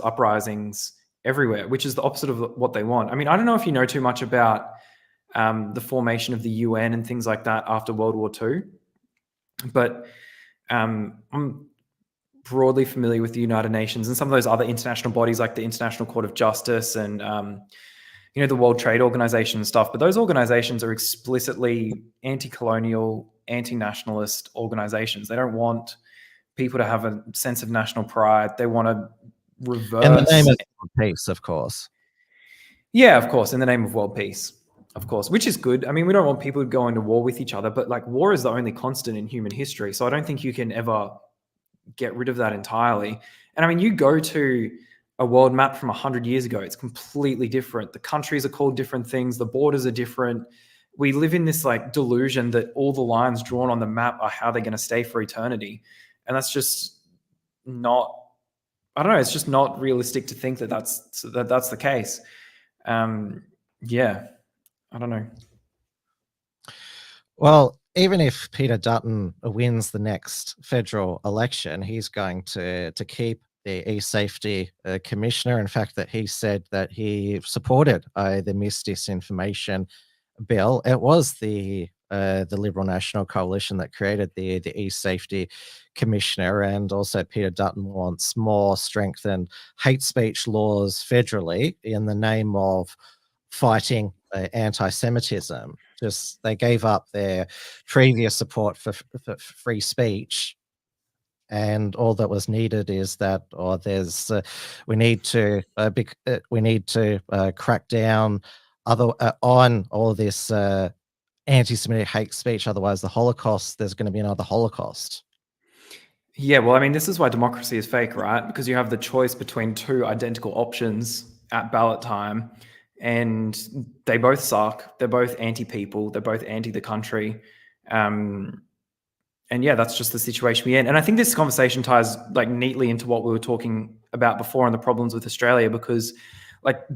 S3: uprisings everywhere, which is the opposite of what they want. I mean, I don't know if you know too much about the formation of the UN and things like that after World War II, but I'm broadly familiar with the United Nations and some of those other international bodies like the International Court of Justice and you know, the World Trade Organization and stuff. But those organizations are explicitly anti-colonial, anti-nationalist organizations. They don't want people to have a sense of national pride. They want to reverse.
S2: In the name of peace, of course.
S3: Yeah, of course, in the name of world peace, of course, which is good. I mean, we don't want people to go into war with each other, but like war is the only constant in human history. So I don't think you can ever get rid of that entirely. And I mean, you go to a world map from 100 years ago, it's completely different. The countries are called different things. The borders are different. We live in this like delusion that all the lines drawn on the map are how they're going to stay for eternity. And that's just not, I don't know, it's just not realistic to think that that's the case. Yeah, I don't know.
S2: Well, even if Peter Dutton wins the next federal election, he's going to keep the e-safety commissioner. In fact, that he said that he supported the Disinformation bill. It was the Liberal National Coalition that created the e-safety commissioner, and also Peter Dutton wants more strengthened hate speech laws federally in the name of fighting anti-Semitism. Just they gave up their previous support for free speech, and all that was needed is that, or there's we need to crack down on all this anti-Semitic hate speech. Otherwise, there's going to be another Holocaust.
S3: Yeah, well, I mean, this is why democracy is fake, right? Because you have the choice between two identical options at ballot time, and they both suck. They're both anti-people. They're both anti the country. And yeah, that's just the situation we're in. And I think this conversation ties like neatly into what we were talking about before and the problems with Australia, because like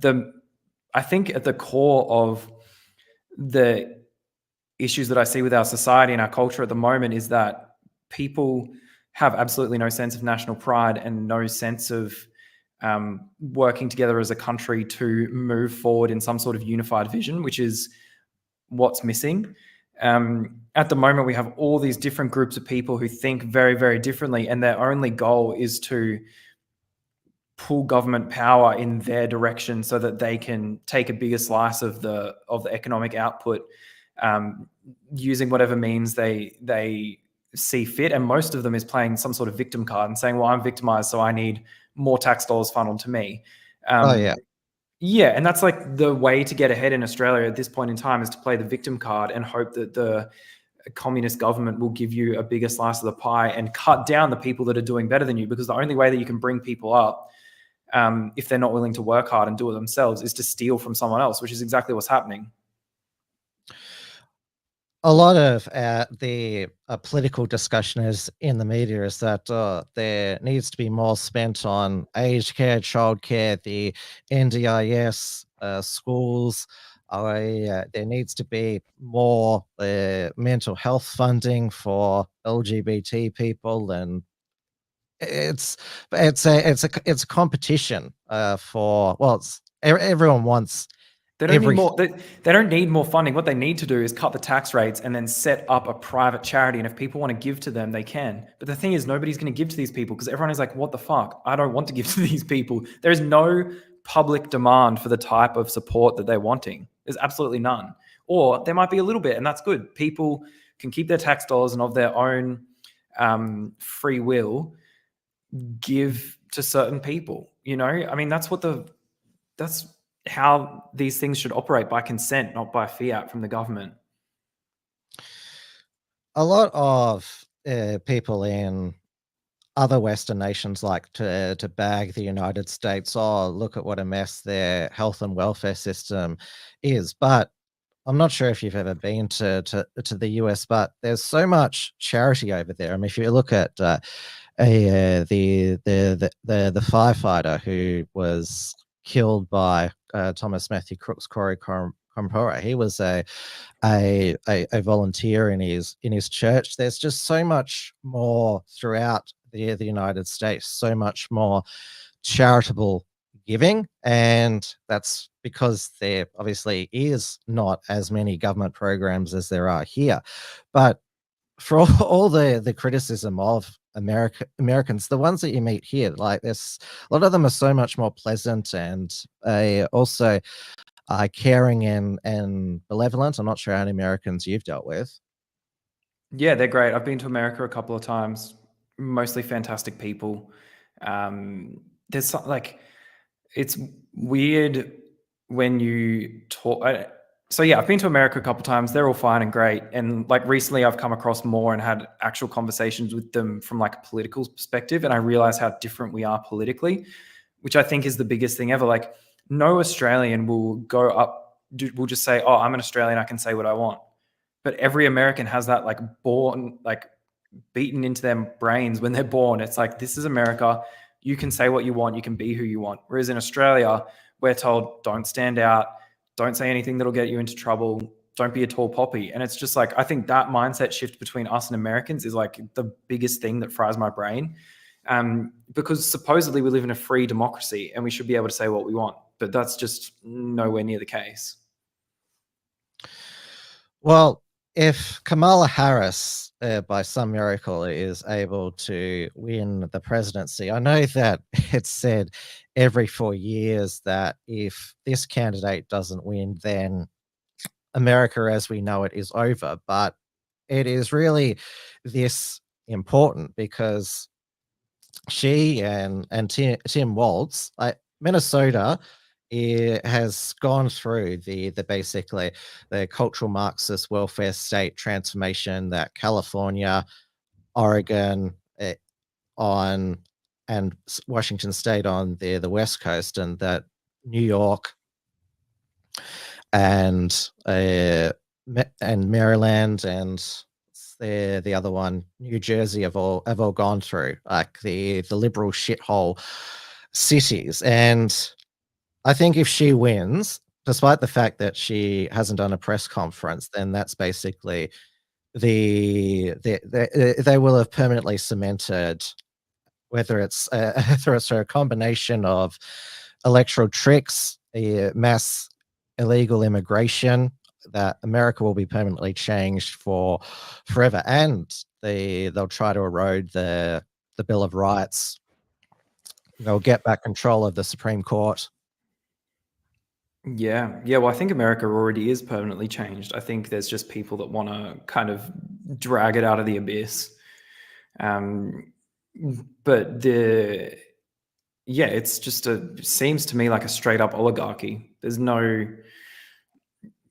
S3: I think at the core of the issues that I see with our society and our culture at the moment is that people have absolutely no sense of national pride and no sense of working together as a country to move forward in some sort of unified vision, which is what's missing. At the moment, we have all these different groups of people who think very, very differently, and their only goal is to pull government power in their direction so that they can take a bigger slice of the economic output, using whatever means they see fit. And most of them is playing some sort of victim card and saying, well, I'm victimized, so I need more tax dollars funneled to me. Yeah, and that's like the way to get ahead in Australia at this point in time, is to play the victim card and hope that the communist government will give you a bigger slice of the pie and cut down the people that are doing better than you, because the only way that you can bring people up, if they're not willing to work hard and do it themselves, is to steal from someone else, which is exactly what's happening.
S2: A lot of the political discussion is in the media is that there needs to be more spent on aged care, childcare, the NDIS, schools. There needs to be more mental health funding for LGBT people, and it's a competition for, well, everyone wants.
S3: They don't need more. They don't need more funding. What they need to do is cut the tax rates and then set up a private charity. And if people want to give to them, they can. But the thing is, nobody's going to give to these people because everyone is like, what the fuck? I don't want to give to these people. There's no public demand for the type of support that they're wanting. There's absolutely none. Or there might be a little bit, and that's good. People can keep their tax dollars and of their own free will give to certain people. You know, I mean, that's how these things should operate, by consent, not by fiat from the government.
S2: A lot of people in other Western nations like to bag the United States. Oh, look at what a mess their health and welfare system is. But I'm not sure if you've ever been to the US, but there's so much charity over there. I mean, if you look at the firefighter who was killed by Thomas Matthew Crook's Corey Compora, he was a volunteer in his church. There's just so much more throughout the United States, so much more charitable giving, and that's because there obviously is not as many government programs as there are here. But for all the criticism of Americans, the ones that you meet here, like there's a lot of them are so much more pleasant and also caring and benevolent. I'm not sure how many Americans you've dealt with.
S3: Yeah, they're great. I've been to America a couple of times. Mostly fantastic people. There's like, it's weird when you talk. So yeah, I've been to America a couple of times. They're all fine and great. And like recently, I've come across more and had actual conversations with them from like a political perspective, and I realize how different we are politically, which I think is the biggest thing ever. Like, no Australian will go up, will just say, "Oh, I'm an Australian. I can say what I want." But every American has that like born, like beaten into their brains when they're born. It's like, this is America. You can say what you want. You can be who you want. Whereas in Australia, we're told, don't stand out. Don't say anything that'll get you into trouble. Don't be a tall poppy. And it's just like, I think that mindset shift between us and Americans is like the biggest thing that fries my brain. Because supposedly we live in a free democracy and we should be able to say what we want. But that's just nowhere near the case.
S2: Well, if Kamala Harris, by some miracle, is able to win the presidency, I know that it's said every 4 years that if this candidate doesn't win, then America as we know it is over. But it is really this important because she and Tim Walz, Minnesota, it has gone through the basically the cultural Marxist welfare state transformation that California, Oregon on and Washington State on the West Coast, and that New York and Maryland and the other one, New Jersey, have all gone through, like the liberal shithole cities. And I think if she wins, despite the fact that she hasn't done a press conference, then that's basically they will have permanently cemented, whether it's a combination of electoral tricks, mass illegal immigration, that America will be permanently changed for forever, and they'll try to erode the Bill of Rights. They'll get back control of the Supreme Court.
S3: Yeah. Well, I think America already is permanently changed. I think there's just people that want to kind of drag it out of the abyss. But it's just seems to me like a straight up oligarchy. There's no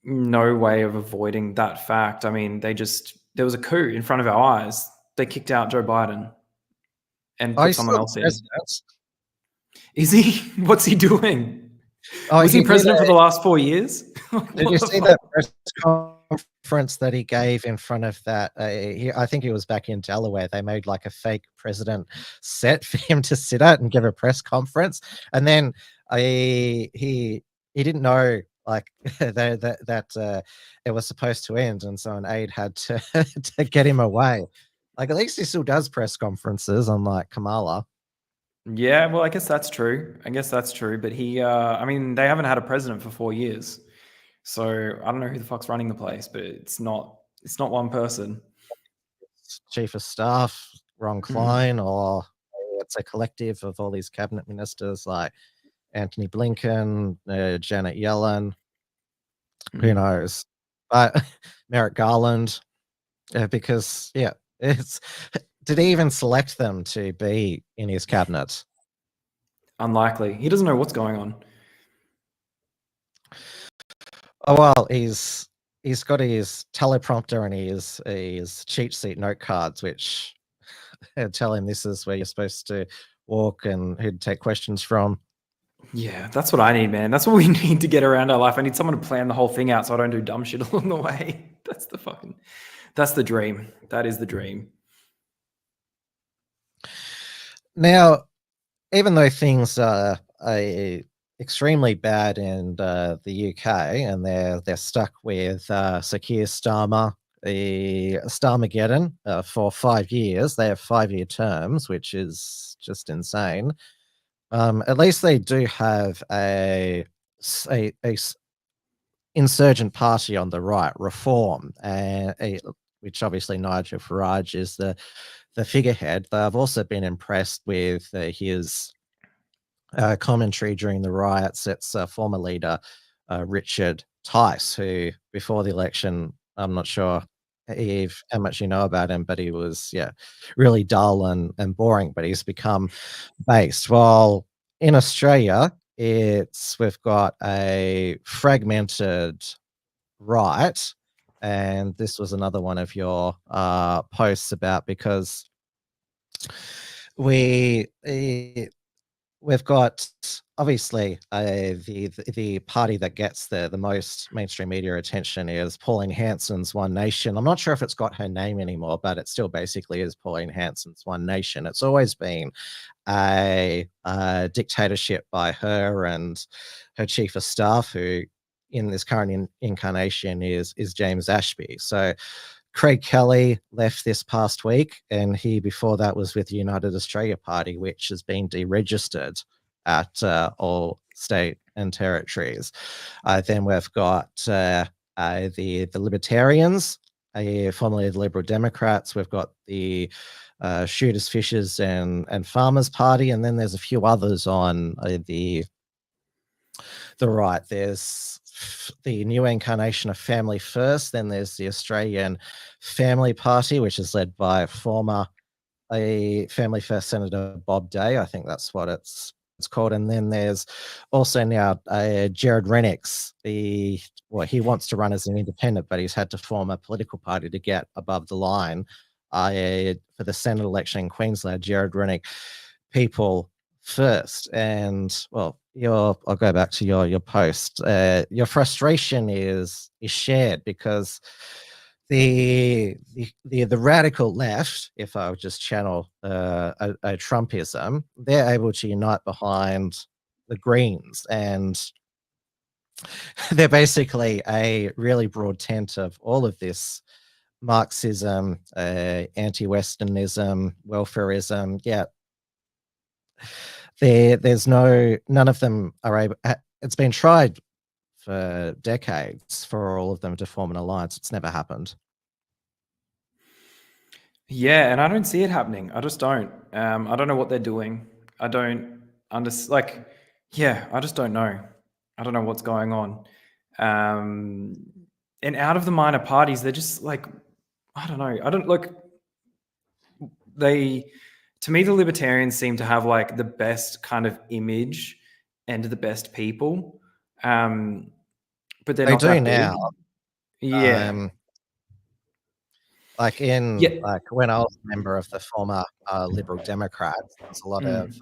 S3: way of avoiding that fact. I mean, there was a coup in front of our eyes. They kicked out Joe Biden and put someone else in. Is he? What's he doing? Was he president for the last 4 years?
S2: Did you see that press conference that he gave in front of that? I think he was back in Delaware. They made like a fake president set for him to sit at and give a press conference, and then he didn't know like that it was supposed to end, and so an aide had to to get him away. Like, at least he still does press conferences, unlike Kamala.
S3: Yeah, well, I guess that's true. But he, I mean, they haven't had a president for 4 years. So I don't know who the fuck's running the place, but it's not one person.
S2: Chief of Staff, Ron Klein, or it's a collective of all these cabinet ministers like Anthony Blinken, Janet Yellen, who knows? But Merrick Garland, because, did he even select them to be in his cabinet?
S3: Unlikely. He doesn't know what's going on.
S2: Oh, well, he's got his teleprompter and his cheat sheet note cards, which tell him this is where you're supposed to walk and who'd take questions from.
S3: Yeah, that's what I need, man. That's what we need to get around our life. I need someone to plan the whole thing out so I don't do dumb shit along the way. That's the dream. That is the dream.
S2: Now, even though things are extremely bad in the UK, and they're stuck with Sir Keir Starmer, the Starmageddon for 5 years. They have 5-year terms, which is just insane. At least they do have a insurgent party on the right, Reform, which obviously Nigel Farage is the figurehead. They've also been impressed with his commentary during the riots. It's former leader Richard Tice, who before the election, I'm not sure Eve how much you know about him, but he was really dull and boring, but he's become based. While in Australia, we've got a fragmented right, and this was another one of your posts about, because we've got obviously the party that gets the most mainstream media attention is Pauline Hanson's One Nation. I'm not sure if it's got her name anymore, but it still basically is Pauline Hanson's One Nation. It's always been a dictatorship by her and her chief of staff, who in this current incarnation is James Ashby. So Craig Kelly left this past week, and he before that was with the United Australia Party, which has been deregistered at all state and territories. Then we've got the Libertarians, formerly the Liberal Democrats. We've got the Shooters, Fishers, and Farmers Party, and then there's a few others on the right. There's the new incarnation of Family First. Then there's the Australian Family Party, which is led by former Family First Senator Bob Day. I think that's what it's called. And then there's also now Jared Rennick's. He wants to run as an independent, but he's had to form a political party to get above the line for the Senate election in Queensland. Jared Rennick, People First. And well, I'll go back to your post. Your frustration is shared, because the radical left, if I would just channel a Trumpism, they're able to unite behind the Greens, and they're basically a really broad tent of all of this Marxism, anti-Westernism, welfareism. Yeah, there's none of them are able. It's been tried for decades for all of them to form an alliance. It's never happened.
S3: Yeah, and I don't see it happening. I just don't. I don't know what they're doing. I don't understand. I just don't know. I don't know what's going on. And out of the minor parties, they're just like, I don't know. I don't like. To me, the Libertarians seem to have like the best kind of image and the best people. But they're not that
S2: now.
S3: big. Yeah.
S2: Like when I was a member of the former Liberal Democrats, there's a lot of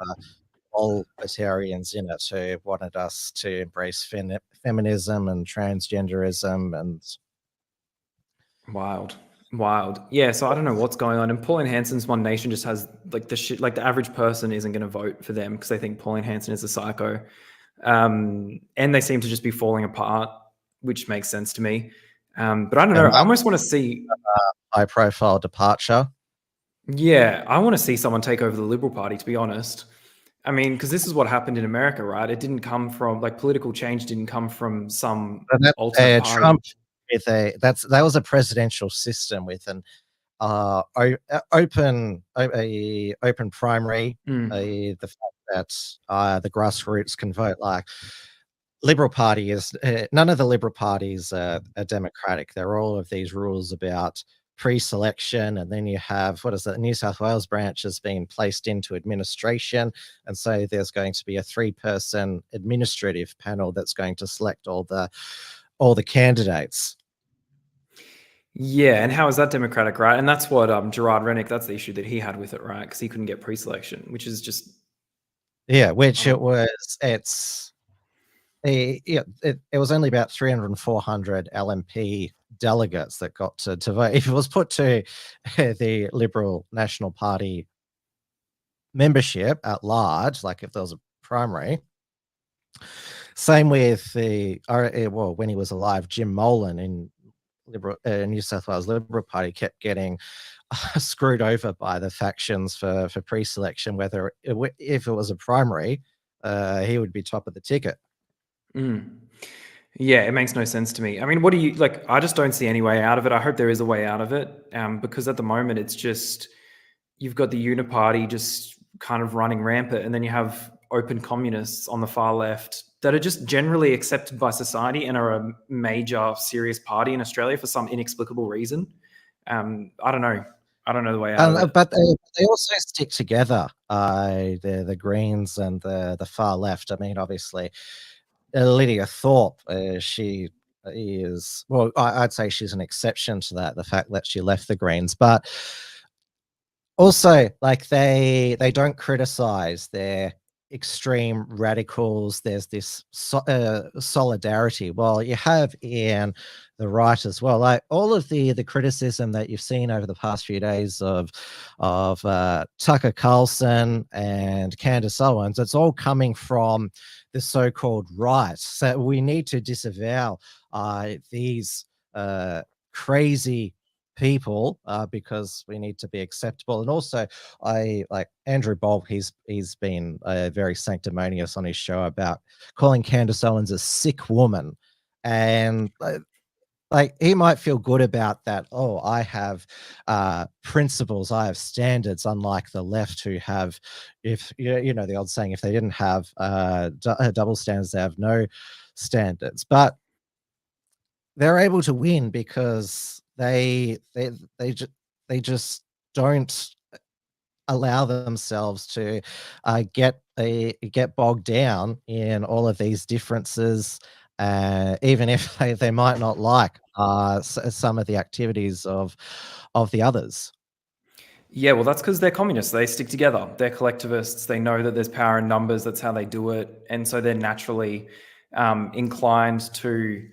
S2: all libertarians in it who wanted us to embrace feminism and transgenderism and
S3: wild. Yeah, so I don't know what's going on. And Pauline Hanson's One Nation just has like the shit. Like the average person isn't going to vote for them because they think Pauline Hanson is a psycho, and they seem to just be falling apart, which makes sense to me. But I don't know. I almost want to see
S2: high-profile departure.
S3: Yeah, I want to see someone take over the Liberal Party, to be honest. I mean, because this is what happened in America, right? It didn't come from political change didn't come from some alternate party.
S2: Trump with that was a presidential system with an open primary. The fact that the grassroots can vote. Like Liberal Party is none of the Liberal parties are democratic. There are all of these rules about pre-selection, and then you have the New South Wales branch has been placed into administration, and so there's going to be a 3-person administrative panel that's going to select all the candidates.
S3: Yeah, and how is that democratic, right? And that's what Gerard Rennick, that's the issue that he had with it, right? Because he couldn't get pre-selection, which is just
S2: Yeah, which it was only about 300 and 400 LNP delegates that got to vote. If it was put to the Liberal National Party membership at large, like if there was a primary, same with when he was alive, Jim Molan in New South Wales Liberal Party kept getting screwed over by the factions for pre-selection. Whether if it was a primary, he would be top of the ticket.
S3: Yeah, it makes no sense to me. I mean, what do you like? I just don't see any way out of it. I hope there is a way out of it, because at the moment it's just you've got the Uniparty just kind of running rampant, and then you have open communists on the far left that are just generally accepted by society and are a major serious party in Australia for some inexplicable reason. I don't know. I don't know the way out of it.
S2: But they also stick together. The Greens and the far left. I mean, obviously, Lydia Thorpe. She is I'd say she's an exception to that. The fact that she left the Greens, but also like they don't criticize their extreme radicals. There's this solidarity. Well, you have in the right as well. Like all of the criticism that you've seen over the past few days of Tucker Carlson and Candace Owens, it's all coming from the so-called right. So we need to disavow these crazy people because we need to be acceptable. And also I like Andrew Bolt, he's been very sanctimonious on his show about calling Candace Owens a sick woman, and like he might feel good about that. Oh, I have principles, I have standards, unlike the left who have, if you know the old saying, if they didn't have double standards, they have no standards. But they're able to win because they just don't allow themselves to get bogged down in all of these differences, even if they might not like some of the activities of the others.
S3: Yeah, well, that's because they're communists. They stick together. They're collectivists. They know that there's power in numbers. That's how they do it. And so they're naturally inclined to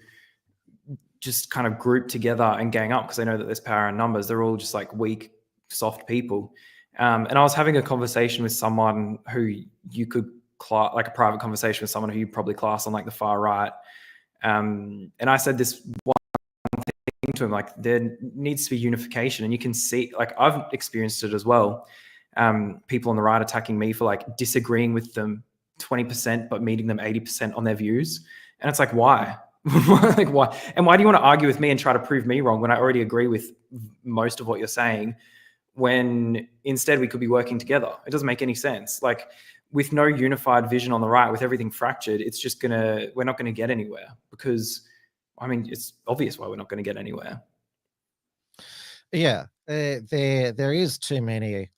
S3: just kind of group together and gang up because they know that there's power in numbers. They're all just like weak, soft people. And I was having a conversation with someone who you could like a private conversation with someone who you probably class on like the far right. And I said this one thing to him, like there needs to be unification, and you can see, like I've experienced it as well. People on the right attacking me for like disagreeing with them 20%, but meeting them 80% on their views. And it's like, why? Like why? And why do you want to argue with me and try to prove me wrong when I already agree with most of what you're saying, when instead we could be working together? It doesn't make any sense. Like with no unified vision on the right, with everything fractured, it's just we're not gonna get anywhere, because I mean, it's obvious why we're not gonna get anywhere.
S2: Yeah, there is too many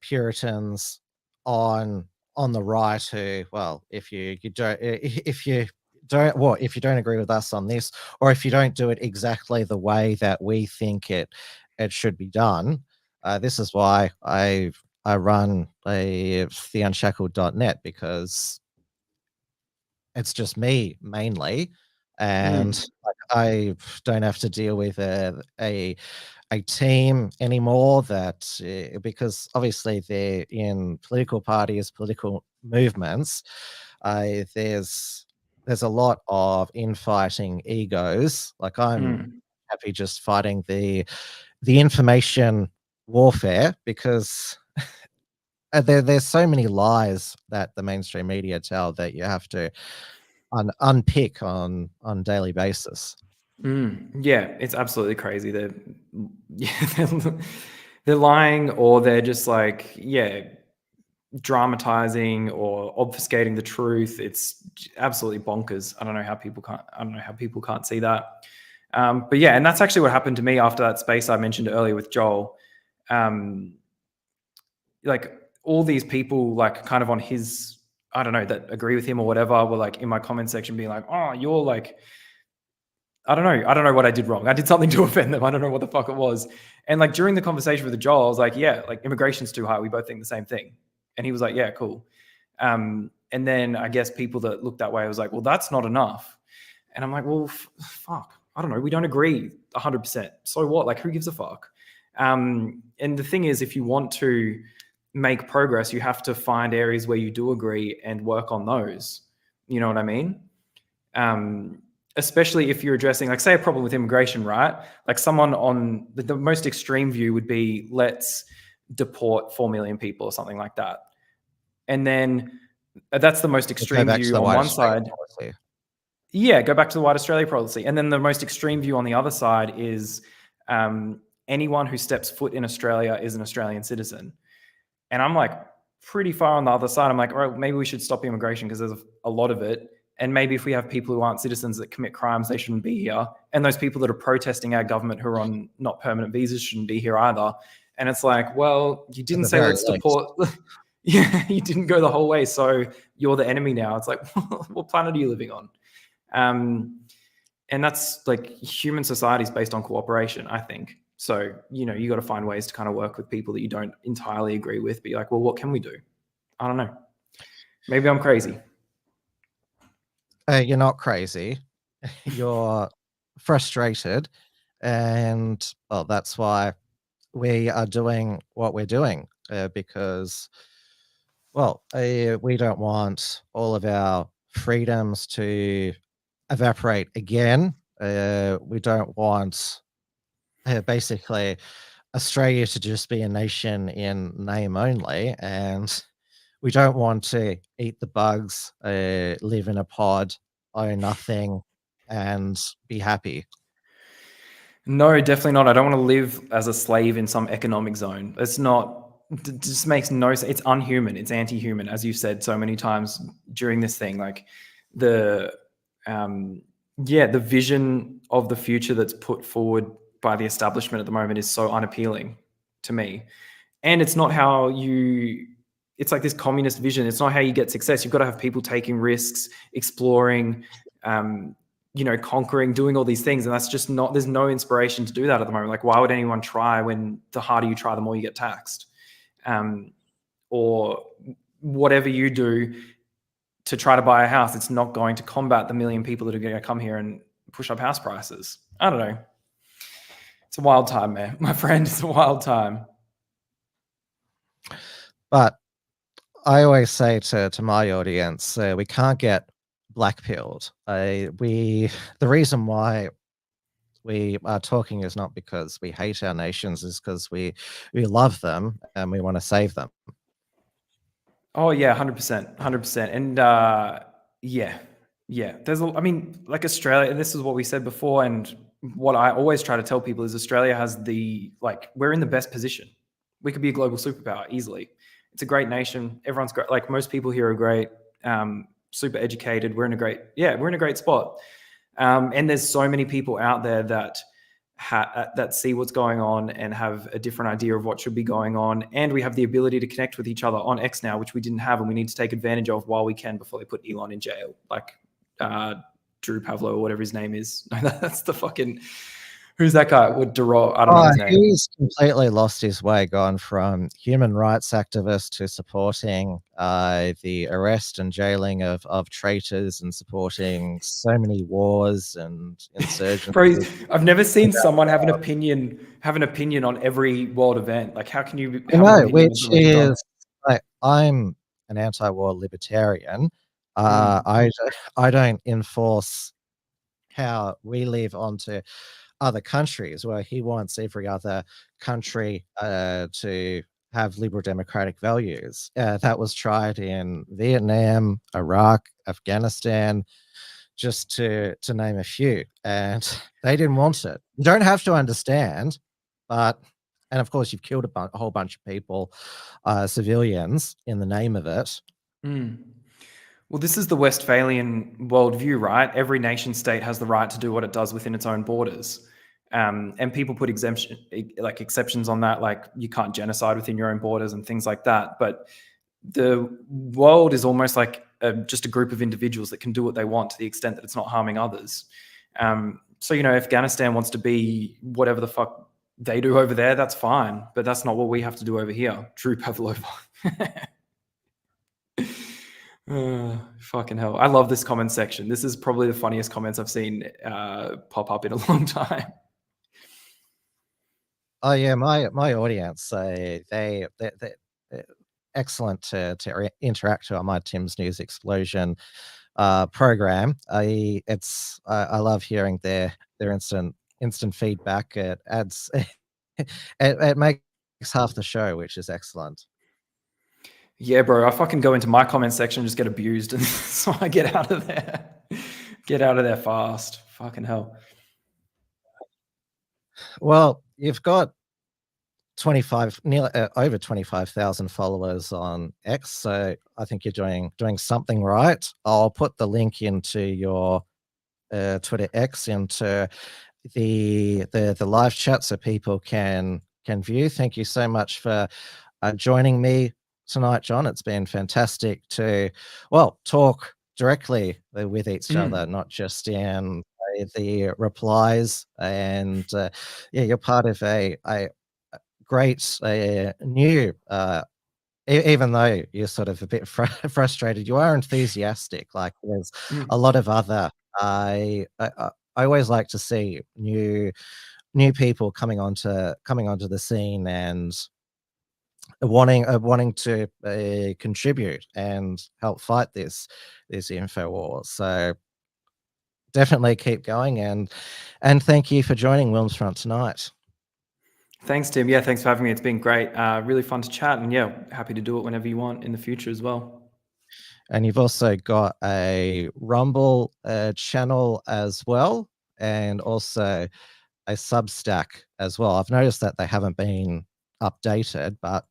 S2: Puritans on the right who, well, if you don't agree with us on this, or if you don't do it exactly the way that we think it should be done, this is why I run the unshackled.net, because it's just me mainly, and I don't have to deal with a team anymore, that because obviously they're in political parties, political movements. There's a lot of infighting egos. Like I'm happy just fighting the information warfare, because there's so many lies that the mainstream media tell that you have to unpick on daily basis.
S3: Yeah, it's absolutely crazy. They're lying, or they're just like, dramatizing or obfuscating the truth. It's absolutely bonkers. I don't know how people can't see that. But yeah, and that's actually what happened to me after that space I mentioned earlier with Joel. Like all these people, like kind of on his, I don't know, that agree with him or whatever, were like in my comment section being like, oh, you're like, I don't know what I did wrong. I did something to offend them. I don't know what the fuck it was. And like during the conversation with Joel, I was like, yeah, like immigration's too high. We both think the same thing. And he was like, yeah, cool. And then I guess people that look that way was like, well, that's not enough. And I'm like, well, fuck, I don't know. We don't agree 100%. So what? Like, who gives a fuck? And the thing is, if you want to make progress, you have to find areas where you do agree and work on those. You know what I mean? Especially if you're addressing, like, say, a problem with immigration, right? Like, someone on the most extreme view would be, let's deport 4 million people or something like that. And then that's the most extreme view on one side. Yeah, go back to the White Australia policy. And then the most extreme view on the other side is anyone who steps foot in Australia is an Australian citizen. And I'm like pretty far on the other side. I'm like, all right, maybe we should stop immigration because there's a lot of it. And maybe if we have people who aren't citizens that commit crimes, they shouldn't be here. And those people that are protesting our government who are on not permanent visas shouldn't be here either. And it's like, well, you didn't say let's deport. Yeah, you didn't go the whole way. So you're the enemy now. It's like, what planet are you living on? And that's like, human society is based on cooperation, I think. So, you know, you got to find ways to kind of work with people that you don't entirely agree with. Be like, well, what can we do? I don't know. Maybe I'm crazy.
S2: You're not crazy. You're frustrated. And, well, that's why we are doing what we're doing, because, well, we don't want all of our freedoms to evaporate again. We don't want basically Australia to just be a nation in name only, and we don't want to eat the bugs, live in a pod, own nothing, and be happy.
S3: No, definitely not. I don't want to live as a slave in some economic zone. It's not, it just makes no sense. It's unhuman. It's anti-human, as you said so many times during this thing. Like the vision of the future that's put forward by the establishment at the moment is so unappealing to me. And it's not how it's like this communist vision. It's not how you get success. You've got to have people taking risks, exploring, conquering, doing all these things. And that's just not, there's no inspiration to do that at the moment. Like, why would anyone try when the harder you try, the more you get taxed? Or whatever you do to try to buy a house, it's not going to combat the million people that are going to come here and push up house prices. I don't know. It's a wild time, man. My friend, it's a wild time.
S2: But I always say to my audience, we can't get black-pilled. The reason why we are talking is not because we hate our nations, is because we love them and we want to save them.
S3: Oh yeah, 100%, 100%. And there's, like Australia, this is what we said before, and what I always try to tell people is Australia has we're in the best position. We could be a global superpower easily. It's a great nation. Everyone's great. Like, most people here are great, super educated. We're in a great spot. And there's so many people out there that see what's going on and have a different idea of what should be going on. And we have the ability to connect with each other on X now, which we didn't have, and we need to take advantage of while we can before they put Elon in jail. Like Drew Pavlo or whatever his name is. That's the fucking, who's that guy? What Duro? I don't know his name.
S2: He's completely lost his way, gone from human rights activist to supporting the arrest and jailing of traitors and supporting so many wars and insurgencies.
S3: Bro, I've never seen someone have an opinion on every world event. Like, how can you have an opinion?
S2: Which is, like, I'm an anti-war libertarian. I don't enforce how we live onto other countries, where he wants every other country to have liberal democratic values. That was tried in Vietnam, Iraq, Afghanistan, just to name a few, and they didn't want it. You don't have to understand, and of course you've killed a whole bunch of people, civilians, in the name of it.
S3: Well, this is the Westphalian worldview, right? Every nation state has the right to do what it does within its own borders. And people put exceptions on that, like you can't genocide within your own borders and things like that. But the world is almost like just a group of individuals that can do what they want to the extent that it's not harming others. So, Afghanistan wants to be whatever the fuck they do over there, that's fine. But that's not what we have to do over here. Drew Pavlova. Fucking hell. I love this comment section. This is probably the funniest comments I've seen pop up in a long time.
S2: Oh yeah, my audience, they're excellent to interact on my Tim's News Explosion program. I love hearing their instant feedback. It adds it makes half the show, which is excellent.
S3: Yeah, bro. I fucking go into my comment section and just get abused, and so I get out of there. Get out of there fast. Fucking hell.
S2: Well, you've got 25 nearly over 25,000 followers on X, so I think you're doing something right. I'll put the link into your Twitter X into the live chat so people can view. Thank you so much for joining me tonight, John. It's been fantastic to talk directly with each other, not just in the replies. And yeah, you're part of a great new even though you're sort of a bit frustrated, you are enthusiastic. Like there's a lot of other I always like to see new people coming onto the scene and wanting to contribute and help fight this info war. So definitely keep going, and thank you for joining WilmsFront tonight.
S3: Thanks, Tim. Yeah, thanks for having me. It's been great. Really fun to chat, and yeah, happy to do it whenever you want in the future as well.
S2: And you've also got a Rumble channel as well, and also a Substack as well. I've noticed that they haven't been updated, but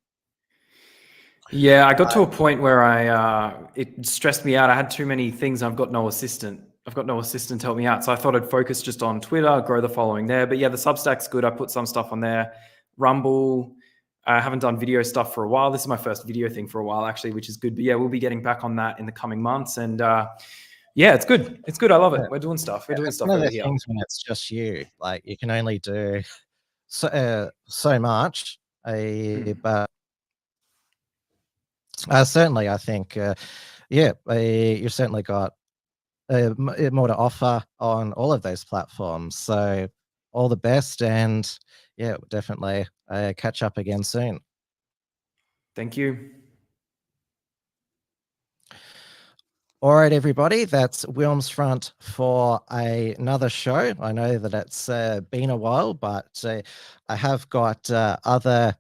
S3: yeah, I got to a point where it stressed me out. I had too many things. I've got no assistant. To help me out. So I thought I'd focus just on Twitter, grow the following there. But yeah, the Substack's good. I put some stuff on there. Rumble, I haven't done video stuff for a while. This is my first video thing for a while, actually, which is good. But yeah, we'll be getting back on that in the coming months. And yeah, it's good. It's good. I love it. We're doing stuff. We're doing stuff over here.
S2: Things when it's just you, like you can only do so much. But certainly, I think yeah, you've certainly got more to offer on all of those platforms. So all the best, and yeah, definitely catch up again soon.
S3: Thank you.
S2: All right, everybody, that's WilmsFront for another show. I know that it's been a while, but I have got other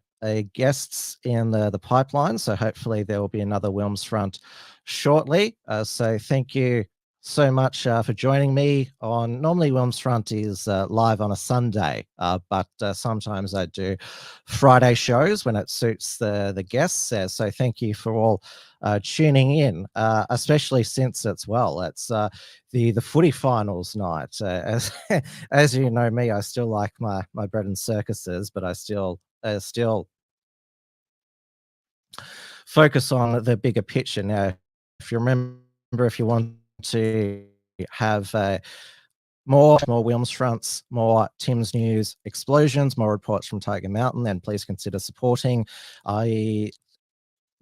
S2: guests in the pipeline, so hopefully there will be another WilmsFront shortly. So thank you so much for joining me on. Normally WilmsFront is live on a Sunday, but sometimes I do Friday shows when it suits the guests. So thank you for all tuning in, especially since it's the footy finals night. As you know me, I still like my bread and circuses, but I still focus on the bigger picture. Now, if you want to have more WilmsFronts, more Tim's News Explosions, more reports from Tiger Mountain, then please consider supporting the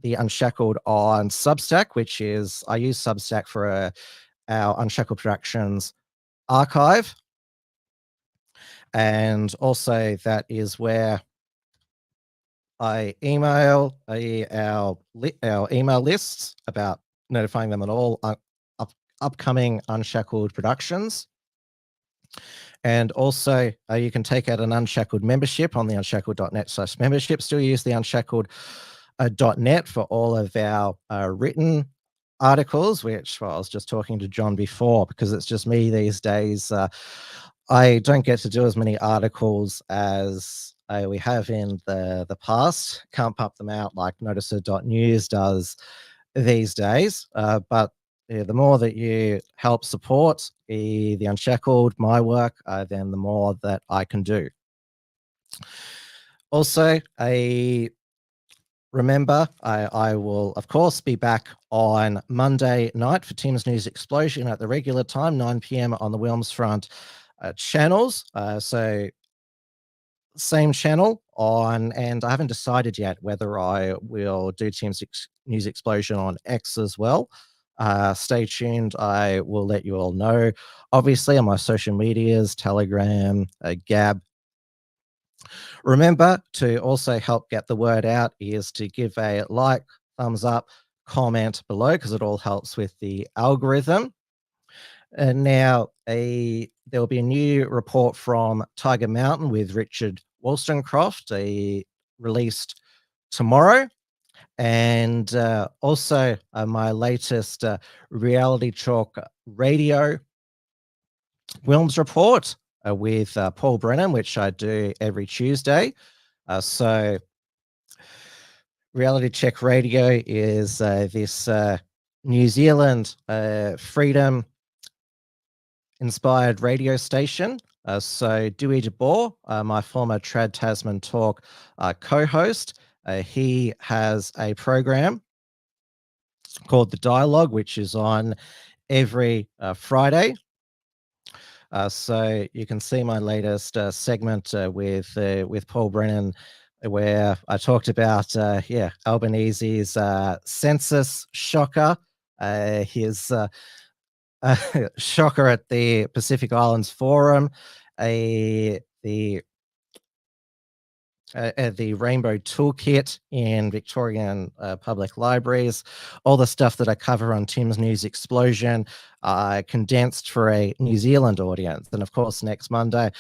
S2: Unshackled on Substack, which is I use Substack for our Unshackled Productions archive, and also that is where I email our email lists about notifying them on all upcoming Unshackled productions. And also you can take out an Unshackled membership on the unshackled.net/membership. Still use the unshackled.net for all of our written articles, which I was just talking to John before, because it's just me these days. I don't get to do as many articles as we have in the past. Can't pump them out like noticer.news does these days. But yeah, the more that you help support the Unshackled, my work, then the more that I can do. Also, remember, I will, of course, be back on Monday night for Tim's News Explosion at the regular time, 9 p.m. on the WilmsFront channels. So same channel on, and I haven't decided yet whether I will do Tim's News Explosion on X as well. Stay tuned. I will let you all know. Obviously, on my social medias, Telegram, Gab. Remember to also help get the word out is to give a like, thumbs up, comment below, because it all helps with the algorithm. And now there will be a new report from Tiger Mountain with Richard Wollstonecroft, released tomorrow. And also my latest reality talk radio Wilms report with Paul Brennan, which I do every Tuesday. So Reality Check Radio is this New Zealand freedom inspired radio station. So Dewey DeBoer, my former Trad Tasman Talk co-host, he has a program called The Dialogue, which is on every Friday. So you can see my latest segment with Paul Brennan, where I talked about Albanese's census shocker, his shocker at the Pacific Islands Forum, the Rainbow Toolkit in Victorian public libraries, all the stuff that I cover on Tim's News Explosion, condensed for a New Zealand audience. And of course, next Monday,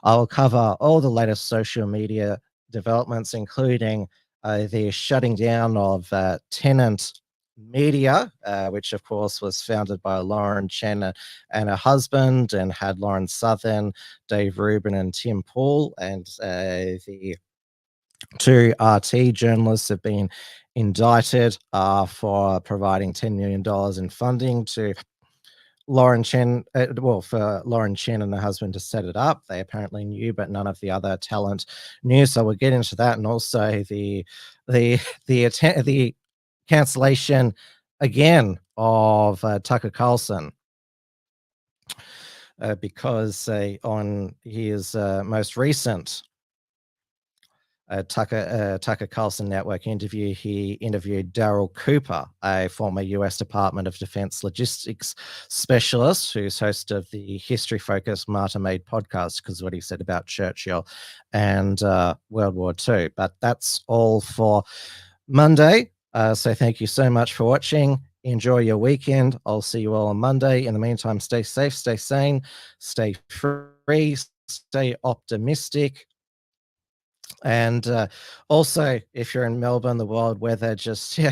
S2: I'll cover all the latest social media developments, including the shutting down of Tenant Media, which of course was founded by Lauren Chen and her husband, and had Lauren Southern, Dave Rubin, and Tim Poole. And the two RT journalists have been indicted for providing $10 million in funding to Lauren Chen, for Lauren Chen and her husband to set it up. They apparently knew, but none of the other talent knew. So we'll get into that, and also the cancellation again of Tucker Carlson, because on his most recent Tucker Carlson Network interview, he interviewed Daryl Cooper, a former US Department of Defense logistics specialist who's host of the history-focused Martyr Made podcast, because of what he said about Churchill and World War II. But that's all for Monday. So thank you so much for watching. Enjoy your weekend. I'll see you all on Monday. In the meantime, stay safe, stay sane, stay free, stay optimistic. And also, if you're in Melbourne, the wild weather, try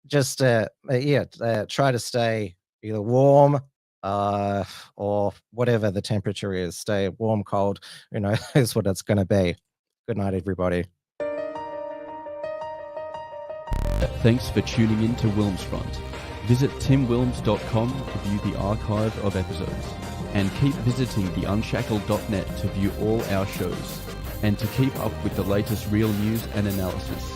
S2: to stay either warm or whatever the temperature is. Stay warm, cold, who knows what it's going to be. Good night, everybody.
S1: Thanks for tuning in to WilmsFront. Visit timwilms.com to view the archive of episodes, and keep visiting theunshackled.net to view all our shows, and to keep up with the latest real news and analysis.